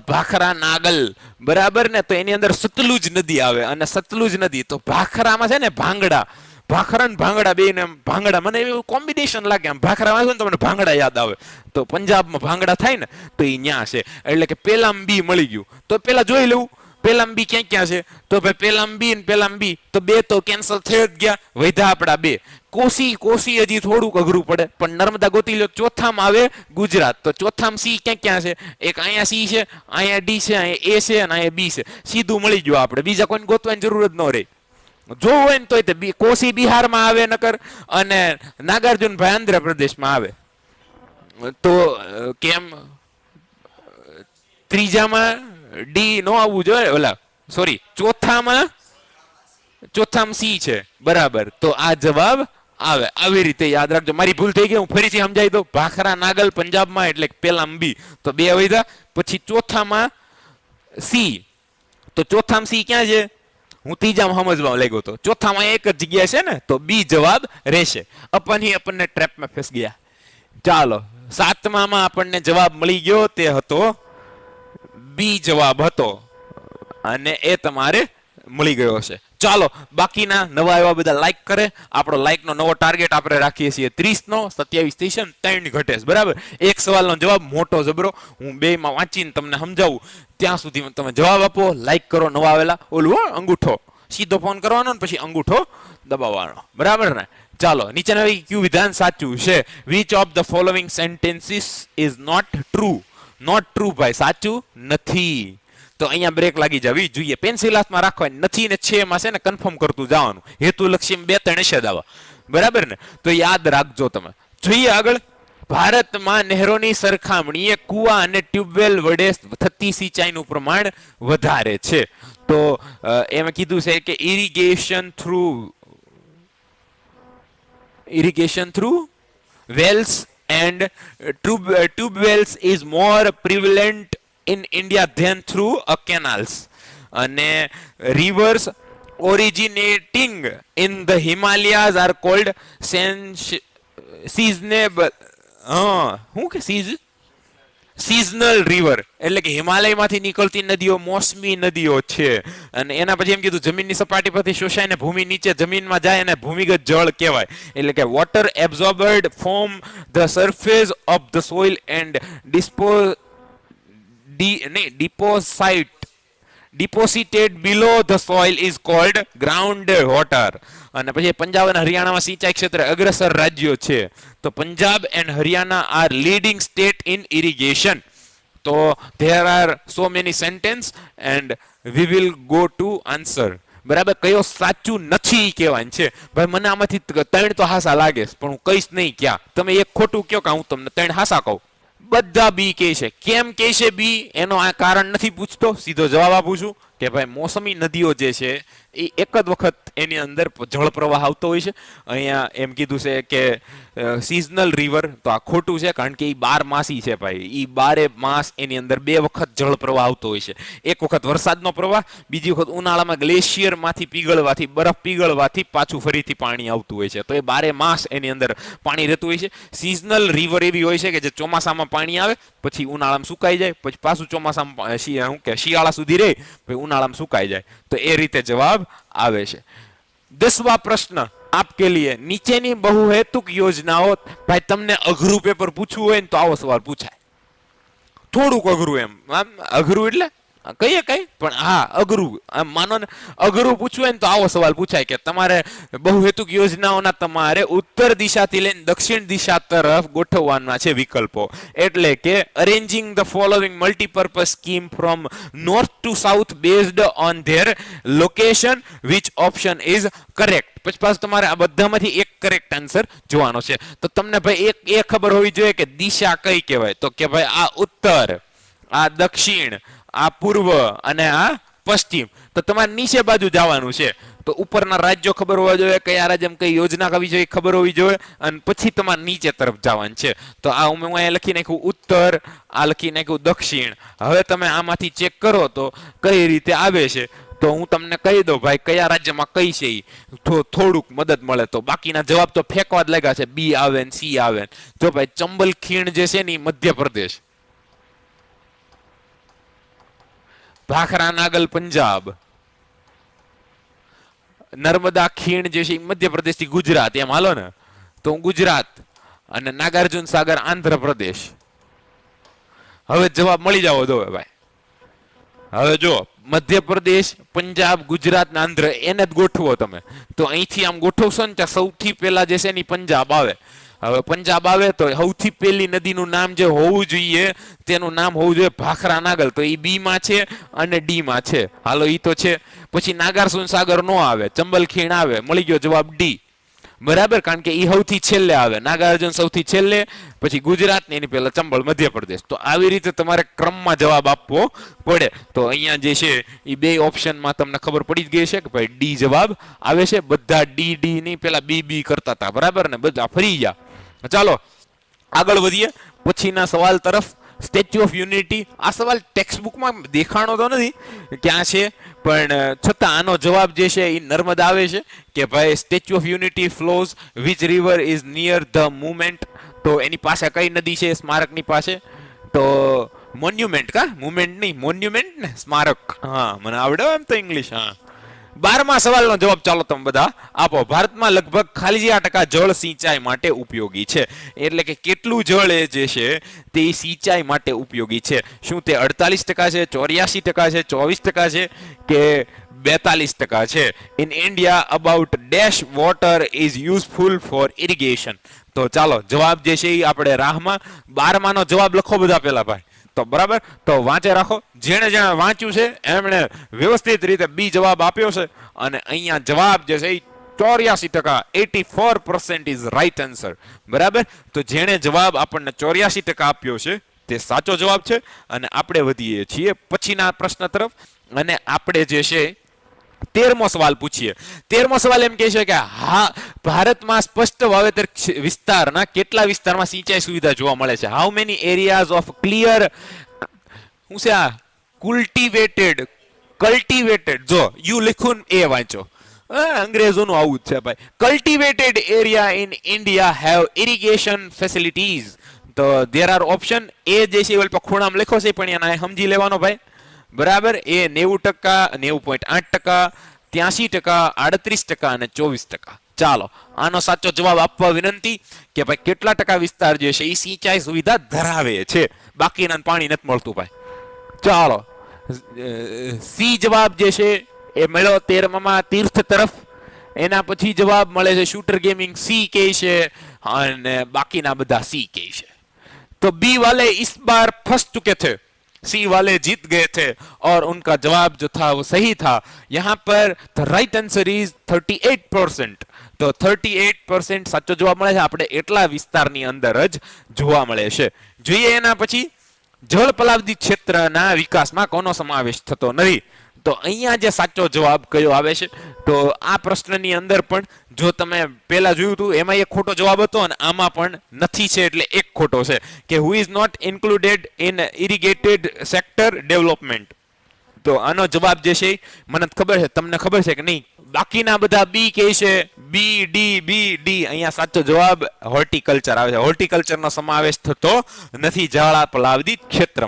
ભાખરા નાગલ, બરાબર ને? તો એની અંદર સતલુજ નદી આવે, અને સતલુજ નદી તો ભાખરામાં છે ને ભાંગડા. ભાખરા ને ભાંગડા બે ને ભાંગડા, મને એવું કોમ્બિનેશન લાગે. આમ ભાખરા વાંચો ને તમને ભાંગડા યાદ આવે. તો પંજાબમાં ભાંગડા થાય ને તો એ ન્યા છે. એટલે કે પેલામ બી મળી ગયું. તો પેલા જોઈ લેવું પેલામ બી ક્યાં ક્યાં છે. તો ભાઈ પેલામ બી ને પેલામ બી તો બે તો કેન્સલ થઈ જ ગયા, વધ્યા આપડા બે. કોસી હજી થોડુંક અઘરું પડે, પણ નર્મદા ગોતી લો. ચોથામાં આવે ગુજરાત, તો ચોથામાં સી ક્યાં ક્યાં છે? એક અહીંયા સી છે, અહીંયા ડી છે, અહીંયા એ છે અને અહીંયા બી છે. સીધું મળી ગયું આપણે, બીજા કોઈને ગોતવાની જરૂર જ ન રહે. જો હોય ને તો કોસી બિહારમાં આવે નકર, અને નાગાર્જુન ભાઈ આંધ્રપ્રદેશમાં આવે. તો કેમ ત્રીજામાં ડી નો આવવું જોઈએ? ઓલા સોરી, ચોથામાં સી છે, બરાબર. તો આ જવાબ આવે. આવી રીતે યાદ રાખજો. મારી ભૂલ થઈ ગઈ, હું ફરીથી સમજાવી દઉં. ભાખરા નાગલ પંજાબમાં એટલે પેલામાં બી, તો બે વધ્યા. પછી ચોથામાં સી, તો ચોથામાં સી ક્યાં છે? હું ત્રીજામાં સમજવા લાગ્યો તો ચોથામાં એક જ જગ્યા છે ને, તો બી જવાબ રહેશે. આપણને ટ્રેપમાં ફસ ગયા. ચાલો, 7મામાં આપણને જવાબ મળી ગયો, તે હતો બી જવાબ હતો, અને એ તમારે મળી ગયો છે. ચાલો, બાકીના નવા એવા બધા લાઈક કરે. આપણો લાઈક નો નવો ટાર્ગેટ આપણે રાખીએ છીએ 30 નો. 27 થઈ છે, 3 ઘટે છે, બરાબર. એક સવાલનો જવાબ મોટો જબરો, હું બેમાં વાંચીને તમને સમજાવું ત્યાં સુધી તમે જવાબ આપો. લાઈક કરો નવા આવેલા. ઓલું અંગૂઠો સીધો ફોન કરવાનો ને પછી અંગૂઠો દબાવવાનો, બરાબર ને? ચાલો, નીચેના કયું વિધાન સાચું છે? Which of the following sentences is not true? Not true ભાઈ, સાચું નથી. તો અહીંયા બ્રેક લાગી જવી જોઈએ. પેન્સિલ હાથમાં રાખવાની, નથી ને છે માં છે ને કન્ફર્મ કરતું જવાનું. હેતુલક્ષી 2-3 હશે દાવા, બરાબર ને? તો યાદ રાખજો તમે. જોઈએ આગળ. ભારતમાં નહેરોની સરખામણીએ કુવા અને ટ્યુબવેલ વડે થતી સિંચાઈનું પ્રમાણ વધારે છે. તો એમાં કીધું છે કે irrigation through wells and tube wells is more prevalent in India than through canals. અને rivers originating in the Himalayas are called seasonable. શું કે સિઝનલ રિવર એટલે કે હિમાલયમાંથી નીકળતી નદીઓ મોસમી નદીઓ છે. અને એના પછી એમ કીધું જમીનની સપાટી પરથી શોષાઈને ભૂમિ નીચે જમીનમાં જાય અને ભૂમિગત જળ કહેવાય. એટલે કે water absorbed from the surface of the soil and deposited below the soil is called ground water. અને પછી પંજાબ અને હરિયાણામાં સિંચાઈ ક્ષેત્રે અગ્રસર રાજ્યો છે. તો Punjab and Haryana are leading state in irrigation. તો there are so many sentence and we will go to answer. બરાબર, કયો સાચું નથી કહેવાનું છે ભાઈ. મને આમાંથી 3 તો હાસા લાગે પણ હું કહીશ નહીં ક્યાં. તમે એક ખોટું કયો કે હું તમને 3 હાસા કહું. બધા બી કહે છે. કેમ કહે છે બી એનો આ કારણ નથી પૂછતો, સીધો જવાબ આપું છું કે ભાઈ મોસમી નદીઓ જે છે એ એક જ વખત એની અંદર જળ પ્રવાહ આવતો હોય છે. અહીંયા એમ કીધું છે કે સિઝનલ રિવર, તો આ ખોટું છે કારણ કે એ 12 માસી છે ભાઈ. એ 12 માસ એની અંદર 2 વખત જળ પ્રવાહ આવતો હોય છે. એક વખત વરસાદનો પ્રવાહ, બીજી વખત ઉનાળામાં ગ્લેશિયર માંથી પીગળવાથી, બરફ પીગળવાથી પાછું ફરીથી પાણી આવતું હોય છે. તો એ 12 માસ એની અંદર પાણી રહેતું હોય છે. સિઝનલ રિવર એવી હોય છે કે જે ચોમાસામાં પાણી આવે, પછી ઉનાળામાં સુકાઈ જાય, પછી પાછું ચોમાસામાં શિયાળા સુધી રહે, પછી ઉનાળામાં સુકાઈ જાય. તો એ રીતે જવાબ આવે છે. 10वां प्रश्न आपके लिए, નીચેની બહુહેતુક યોજનાઓ, ભાઈ તમને અઘરું પેપર પૂછવું હોય ને તો આવો સવાલ પૂછાય. થોડુંક અઘરું, એમ આમ અઘરું એટલે કહીએ કઈ પણ હા અઘરું, આમ માનો ને અઘરું પૂછવું હોય ને તો આવો સવાલ પૂછાય કે તમારે બહુહેતુક યોજનાઓના તમારે ઉત્તર દિશાથી લઈને દક્ષિણ દિશા તરફ ગોઠવવાના છે વિકલ્પો. એટલે કે arranging the following multipurpose scheme from north to south based on their location, which option is correct. પછી પાછું તમારે આ બધામાંથી એક કરેક્ટ આન્સર જોવાનો છે. તો તમને ભાઈ એક એ ખબર હોવી જોઈએ કે દિશા કઈ કહેવાય, તો કે ભાઈ આ ઉત્તર, આ દક્ષિણ, આ પૂર્વ અને આ પશ્ચિમ. તો તમારે નીચે બાજુ જવાનું છે. તો ઉપરના રાજ્યો ખબર હોવા જોઈએ, કયા રાજ્યમાં કઈ યોજના કરવી જોઈએ ખબર હોવી જોઈએ, અને પછી તમારે નીચે તરફ જવાનું છે. તો આ હું અહીંયા લખી નાખ્યું ઉત્તર, આ લખી નાખ્યું દક્ષિણ. હવે તમે આમાંથી ચેક કરો તો કઈ રીતે આવે છે. તો હું તમને કહી દઉં ભાઈ કયા રાજ્યમાં કઈ છે ઈ, થોડુંક મદદ મળે. તો બાકીના જવાબ તો ફેંકવા જ લાગ્યા છે, બી આવે ને સી આવે. જો ભાઈ ચંબલ ખીણ જે છે ને ઈ મધ્યપ્રદેશ, ભાખરા નાગલ પંજાબ, નર્મદા ખીણ જે છે મધ્યપ્રદેશ થી ગુજરાત, એમ હાલો ને તો હું ગુજરાત, અને નાગાર્જુન સાગર આંધ્રપ્રદેશ. હવે જવાબ મળી જાવ દો ભાઈ. હવે જો મધ્યપ્રદેશ, પંજાબ, ગુજરાત ને આંધ્ર એને જ ગોઠવો તમે. તો અહીંથી આમ ગોઠવશો ને ત્યાં સૌથી પહેલા જે છે ને પંજાબ આવે. હવે પંજાબ આવે તો સૌથી પહેલી નદીનું નામ જે હોવું જોઈએ તેનું નામ હોવું જોઈએ ભાખરા નાગલ. તો એ બી માં છે અને ડી માં છે. હાલો ઈ તો છે. પછી નાગાર્જુન સાગર નો આવે, ચંબલ ખીણ આવે, મળી ગયો જવાબ ડી. બરાબર, કારણ કે ઈ સૌથી છેલ્લે આવે, નાગાર્જુન સૌથી છેલ્લે, પછી ગુજરાત ને એની પહેલા ચંબલ મધ્યપ્રદેશ. તો આવી રીતે તમારે ક્રમમાં જવાબ આપવો પડે. તો અહીંયા જે છે એ બે ઓપ્શનમાં તમને ખબર પડી જ ગઈ છે કે ભાઈ ડી જવાબ આવે છે. બધા ડી ડી ની પેલા બી બી કરતા હતા, બરાબર ને, બધા ફરી ગયા. ચાલો આગળ વધીએ પછીના સવાલ તરફ. સ્ટેચ્યુ ઓફ યુનિટી, આ સવાલ ટેક્સ્ટબુકમાં દેખાણો તો નથી ક્યાં છે, પણ છતાં આનો જવાબ જે છે એ નર્મદા આવે છે. કે ભાઈ statue of unity flows which river is near the moment. તો એની પાસે કઈ નદી છે સ્મારકની પાસે? તો મોન્યુમેન્ટ, કા મુમેન્ટ નહીં, મોન્યુમેન્ટ ને સ્મારક. હા મને આવડે એમ તો ઇંગ્લિશ. હા 12મા સવાલનો જવાબ ચાલો તમે બધા આપો. ભારતમાં લગભગ ખાલી 8% જળ સિંચાઈ માટે ઉપયોગી છે. એટલે કે કેટલું જળ એ જે છે તે સિંચાઈ માટે ઉપયોગી છે. શું તે 48% છે, 84% છે, 24% છે કે 42% છે? In India about dash water is useful for irrigation. તો ચાલો જવાબ જે છે એ આપણે રાહમાં 12માનો જવાબ લખો બધા પેલા ભાઈ. તો બરાબર, તો વાંચે રાખો. જેણે વાંચ્યું છે એમણે વ્યવસ્થિત રીતે બી જવાબ આપ્યો છે. અને અહીંયા જવાબ જે છે 84%, 84% ઇઝ રાઈટ આન્સર. બરાબર, તો જેણે જવાબ આપણને 84% આપ્યો છે તે સાચો જવાબ છે. અને આપણે વધીએ છીએ પછીના પ્રશ્ન તરફ. અને આપણે જે છે 13મો સવાલ પૂછીએ. 13મો સવાલ એમ કહે છે કે હા, ભારતમાં સ્પષ્ટ વાવેતર વિસ્તારના કેટલા વિસ્તારમાં સિંચાઈ સુવિધા જોવા મળે છે? How many areas off clear, હું છે આ કલ્ટિવેટેડ, જો યુ લખું એ વાંચો, અંગ્રેજોનું આવું જ છે ભાઈ. Cultivated area in India have irrigation facilities. તો દેર આર ઓપ્શન. એ જે છે ઓલ પર ખૂણામાં લખો છે પણ એને સમજી લેવાનો ભાઈ. બરાબર, એ 90%, 90.8%, 83%, 38% અને 24%. ચાલો આનો સાચો જવાબ આપવા વિનંતી કે ભાઈ કેટલા ટકા વિસ્તાર જે છે એ સિંચાઈ સુવિધા ધરાવે છે, બાકીના પાણી નથી મળતું ભાઈ. ચાલો સી જવાબ જે છે એ મળ્યો 13માં તીર્થ તરફ. એના પછી જવાબ મળે છે શૂટર ગેમિંગ, સી કહે છે, અને બાકીના બધા સી કહે છે. તો બી વાલે is bar ferns Chuke the. सी वाले जीत गए थे और उनका जवाब जो था वो सही था। यहाँ पर ધ રાઈટ આન્સર ઇઝ 38%। તો 38% સાચો જવાબ મળે છે આપણે એટલા વિસ્તારની અંદર જ જોવા મળે છે। જોઈએ એના પછી જળ પલાવદી ક્ષેત્રના વિકાસમાં કોનો સમાવેશ થતો નથી। તો અહીંયા જે સાચો જવાબ કયો આવે છે, તો આ પ્રશ્નની અંદર પણ જો તમે પહેલા જોયું હતું એમાં એક ખોટો જવાબ હતો અને આમાં પણ નથી છે, એટલે એક ખોટો છે કે who is not included in irrigated sector development. તો આનો જવાબ જે છે મને ખબર છે, તમને ખબર છે કે નહીં? બાકીના બધા બી કે છે, બી ડી। અહીંયા સાચો જવાબ હોર્ટિકલ્ચર આવે છે। હોર્ટિકલ્ચરનો સમાવેશ થતો નથી જળ પલાવદી क्षेत्र।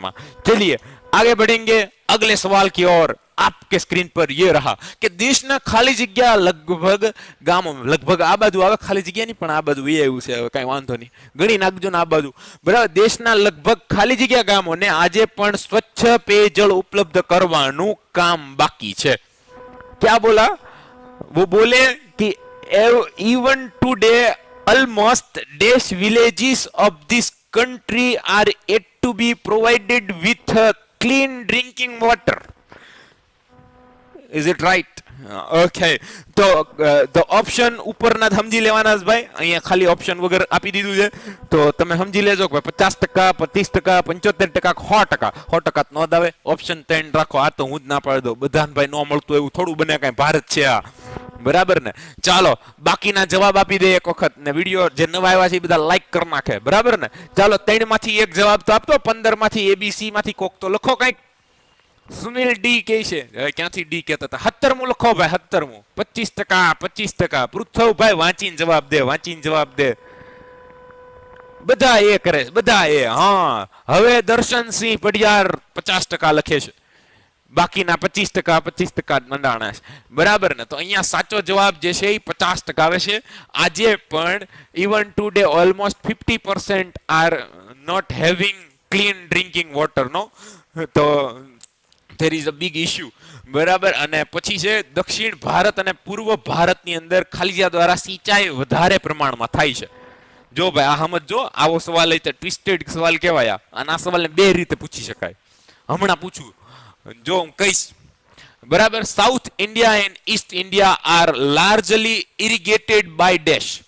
चलिए आगे बढ़ेंगे अगले सवाल की ओर। आपके स्क्रीन पर ये रहा कि देशना खाली जग्या लगभग गामों में लगभग आ बाजू आवे खाली जग्या नहीं पण आ बाजू ये आव्યું છે, કઈ વાંધો નહીં, ગણી નાખજો ને આ બાજુ, બરાબર। દેશના લગભગ ખાલી જગ્યા ગામોને આજે પણ સ્વચ્છ પેયજળ ઉપલબ્ધ કરવાનું કામ બાકી છે। क्या बोला? वो बोले कि even today almost dash villages of this country are yet to be provided with clean drinking water. Is it right? Okay. તો ધ ઓપ્શન ઉપરના સમજી લેવાના છે ભાઈ, અહીંયા ખાલી ઓપ્શન વગર આપી દીધું છે, તો તમે સમજી લેજો કે 50%, 25%, 75%, 100%। 100% નો જ આવે, ઓપ્શન 3 રાખો। આ તો હું જ ના પાડી દઉં, બધાને ભાઈ ન મળતું એવું થોડું બને, કાંઈ ભારત છે આ, બરાબર ને? ચાલો બાકીના જવાબ આપી દે એક વખત ને વિડીયો જે નવા આવ્યા છે એ બધા લાઈક કરી નાખે, બરાબર ને? ચાલો 3 માંથી એક જવાબ તો આપતો, 15 માંથી ABC માંથી કોક તો લખો કંઈક। સુનિલ ડી કે છે, ક્યાંથી ડી કહેતા હતા? 17મું લખો ભાઈ, 17મું। 25%, 25%। પૃથ્વભાઈ વાંચીને જવાબ દે, વાંચીને જવાબ દે। બધા એ કરે છે, બધા એ। હા, હવે દર્શનસિંહ પડિયાર 50% લખે છે, બાકીના 25% મંડાણા છે, બરાબર ને? તો અહીંયા સાચો જવાબ જે છે એ 50% આવે છે। આજે પણ even today almost 50% are not having clean drinking water નો। તો there is a big issue, બરાબર। અને પછી છે દક્ષિણ ભારત અને પૂર્વ ભારતની અંદર ખાલિયા દ્વારા સિંચાઈ વધારે પ્રમાણમાં થાય છે। જો ભાઈ આ સમજો, આવો સવાલ એટલે ટ્વિસ્ટેડ સવાલ કહેવાય, અને આ સવાલને બે રીતે પૂછી શકાય। હમણાં પૂછું, જો હું કહીશ, બરાબર। South India and East India are largely irrigated by dash,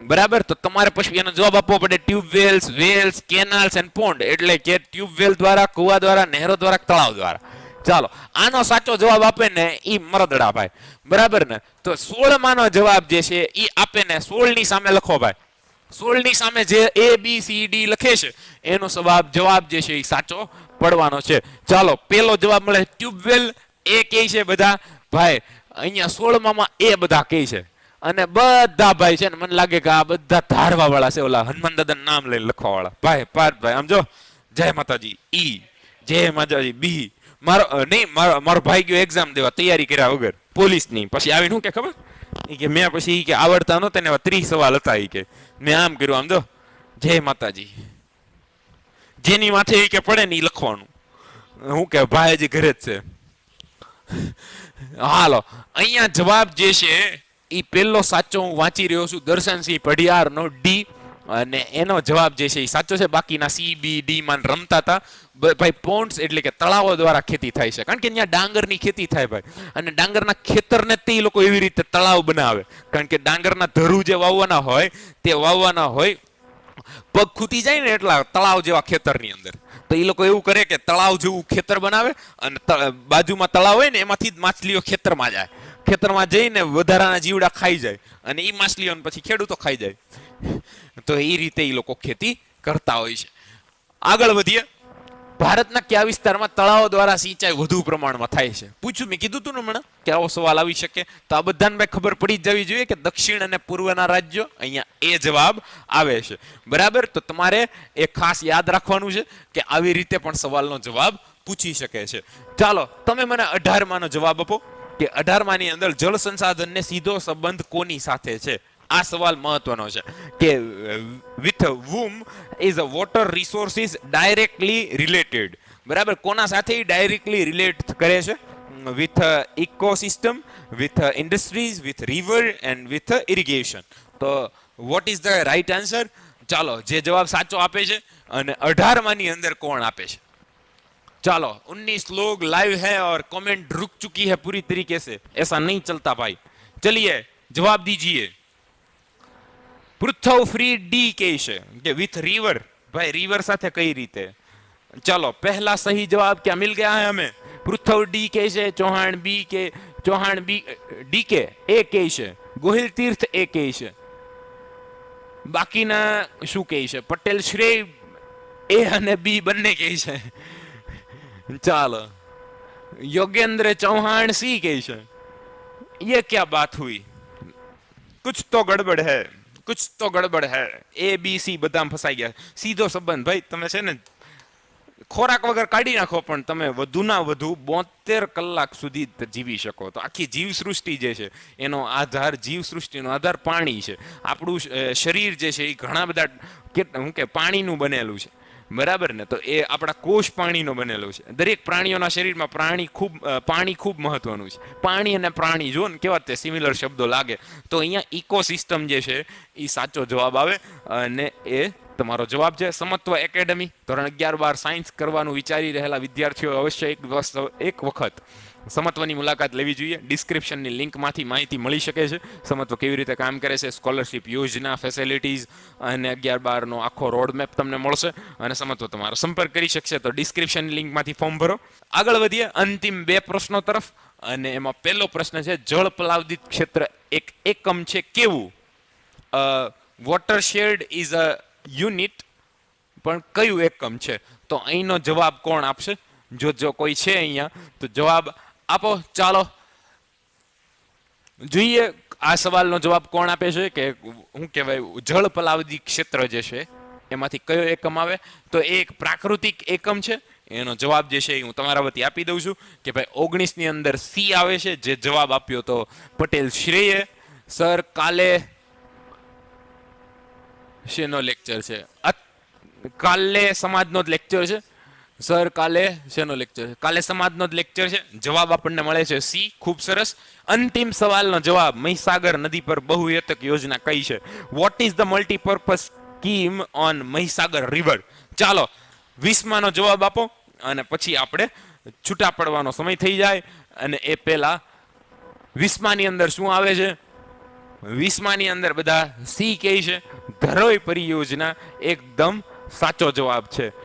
બરાબર। તો તમારે પછી એનો જવાબ આપવો પડે tubewells, wells, canals and pond, એટલે કે ટ્યુબવેલ દ્વારા, કુવા દ્વારા, નહેરો દ્વારા, તળાવ દ્વારા। ચાલો આનો સાચો જવાબ આપે ને ઈ મરદડા ભાઈ, બરાબર ને? તો 16 માનો જવાબ જે છે ઈ આપે ને 16 ની સામે લખો ભાઈ, 16 ની સામે જે ABCD લખે છે એનો જવાબ જે છે ઈ સાચો પડવાનો છે। ચાલો પેલો જવાબ મળે ટ્યુબવેલ, એ કહે છે બધા ભાઈ, અહીંયા 16 માં એ બધા કહે છે, અને બધા ભાઈ છે ને મને લાગે કે આ બધા ધારવા વાળા છે, ઓલા હનુમાન દાદાનું નામ લઈને લખવા વાળા ભાઈ। પાર્થભાઈ આમ જો, જય માતાજી ઈ, જય માતાજી બી। મારો ભાઈ ગયો એક્ઝામ દેવા તૈયારી કર્યા વગર પોલીસની, પછી આવીને શું કે ખબર કે મેં પછી કે આવડતા નહોતા ને 30 સવાલ હતા, કે મેં આમ કર્યું, આમ જો જય માતાજી, જેની માથે કે પડે ને એ લખવાનું। હું કે ભાઈ હજી ઘરે જ છે। હાલો અહીંયા જવાબ જે છે એ પેલો સાચો હું વાંચી રહ્યો છું, દર્શનસિંહ પઢિયાર નો ડી, અને એનો જવાબ જે છે એ સાચો છે। બાકીના સી બી ડી માં રમતા હતા ભાઈ। પોન્ડ્સ એટલે કે તળાવો દ્વારા ખેતી થાય છે, કારણ કે ત્યાં ડાંગરની ખેતી થાય ભાઈ, અને ડાંગરના ખેતરને તે લોકો એવી રીતે તળાવ બનાવે, કારણ કે ડાંગરના ધરું જે વાવવાના હોય તે વાવવાના હોય, પગ ખૂટી જાય ને એટલા તળાવ જેવા ખેતરની અંદર, તો એ લોકો એવું કરે કે તળાવ જેવું ખેતર બનાવે, અને બાજુમાં તળાવ હોય ને એમાંથી જ માછલીઓ ખેતરમાં જાય, ખેતરમાં જઈને વધારાના જીવડા ખાઈ જાય, અને એ માછલીઓને પછી ખેડૂતો ખાઈ જાય। તો એ રીતે એ લોકો ખેતી કરતા હોય છે। આગળ વધીએ, ભારતના કયા વિસ્તારમાં તળાવો દ્વારા સિંચાઈ વધુ પ્રમાણમાં થાય છે? પૂછ્યું, મેં કીધું તું ને હમણાં કે આવો સવાલ આવી શકે, તો આ બધાને ભાઈ ખબર પડી જ જવી જોઈએ કે દક્ષિણ અને પૂર્વના રાજ્યો, અહીંયા એ જવાબ આવે છે, બરાબર। તો તમારે એ ખાસ યાદ રાખવાનું છે કે આવી રીતે પણ સવાલનો જવાબ પૂછી શકે છે। ચાલો તમે મને 18 માનો જવાબ આપો કે 18 માની અંદર જળ સંસાધનને સીધો સંબંધ કોની સાથે છે? આ સવાલ મહત્વનો છે કે with whom is a water resources directly related, બરાબર? કોના સાથે ડાયરેક્ટલી રિલેટ કરે છે? with ecosystem, with industries, with river and with irrigation. તો what is the right answer? ચાલો જે જવાબ સાચો આપે છે અને 18 માની અંદર કોણ આપે છે? चलो 19 लोग लाइव है और कमेंट रुक चुकी है पूरी तरीके से, ऐसा नहीं चलता भाई। चलिए जवाब दीजिए। પૃથ્વ ફ્રી ડી કે છે કે વિથ રિવર, ભાઈ રિવર સાથે કઈ રીતે? ચલો पहला सही जवाब क्या मिल गया है हमें? પૃથ્વ ડી કે છે, ચૌહાણ બી કે, ચૌહાણ બી ડી કે એ કે છે, ગોહિલ તીર્થ એ કે છે, બાકીના શું કહે છે? પટેલ શ્રેય એ અને બી બંને કહે છે। ચાલો योगेंद्र चौहान सी કહે છે। ये क्या बात हुई? कुछ तो गड़बड़ है, कुछ तो गड़बड़ है। ए बी સી બધામાં ફસાઈ ગયા। સીધો સંબંધ ભાઈ, તમે છે ને ખોરાક વગર કાઢી નાખો પણ તમે વધુના વધુ 72 કલાક સુધી જીવી શકો। તો આખી જીવ સૃષ્ટિ જે છે એનો આધાર, જીવ સૃષ્ટિનો આધાર પાણી છે। આપણું શરીર જે છે એ ઘણા બધા શું કે પાણીનું બનેલું છે, બરાબર ને? તો એ આપણા કોષ પાણીનો બનેલો છે। દરેક પ્રાણીઓના શરીરમાં પાણી ખૂબ મહત્વનું છે। પાણી અને પ્રાણી જો ને કેવા તે સિમિલર શબ્દો લાગે, તો અહીંયા ઇકોસિસ્ટમ જે છે એ સાચો જવાબ આવે અને એ તમારો જવાબ છે। સમત્વ એકેડમી ધોરણ 11-12 સાયન્સ કરવાનું વિચારી રહેલા વિદ્યાર્થીઓ અવશ્ય એક વખત સમત્વની મુલાકાત લેવી જોઈએ। ડિસ્ક્રિપ્શનની લિંકમાંથી માહિતી મળી શકે છે, સમત્વ કેવી રીતે કામ કરે છે, સ્કોલરશિપ યોજના, ફેસિલિટીઝ અને 11-12નો આખો રોડમેપ તમને મળશે અને સમત્વ તમારો સંપર્ક કરી શકશે। તો ડિસ્ક્રિપ્શનની લિંકમાંથી ફોર્મ ભરો। આગળ વધીએ અંતિમ 2 પ્રશ્નો તરફ, અને એમાં પહેલો પ્રશ્ન છે જળ પ્લાવિત ક્ષેત્ર એક એકમ છે કેવું? વોટરશેડ ઇઝ અ યુનિટ, પણ કયું એકમ છે? તો અહીંનો જવાબ કોણ આપશે? જો કોઈ છે અહીંયા તો જવાબ આપો। ચાલો જોઈએ આ સવાલનો જવાબ કોણ આપે છે કે શું કહેવાય જળ પ્લાવિત ક્ષેત્ર જે છે એમાંથી કયો એકમ આવે? તો એ એક પ્રાકૃતિક એકમ છે। એનો જવાબ જે છે એ હું તમારા વતી આપી દઉં છું કે ભાઈ 19 ની અંદર સી આવે છે, જે જવાબ આપ્યો તો પટેલ શ્રેય। સર કાલે શેનો લેક્ચર છે? કાલે સમાજનો જ લેક્ચર છે સર। કાલે શેનો લેક્ચર છે? કાલે સમાજનો જ લેક્ચર છે। જવાબ આપણને મળે છે સી। ખૂબ સરસ। અંતિમ સવાલનો જવાબ મહીસાગર નદી પર બહુહેતુક યોજના કઈ છે? Vote is the multipurpose scheme on Mahisagar river? ચાલો 20માં નો જવાબ આપો અને પછી આપણે છૂટા પડવાનો સમય થઈ જાય, અને એ પહેલા 20માં ની અંદર શું આવે છે? 20માં ની અંદર બધા સી કહે છે, ધરોઈ પરિયોજના એકદમ સાચો જવાબ છે।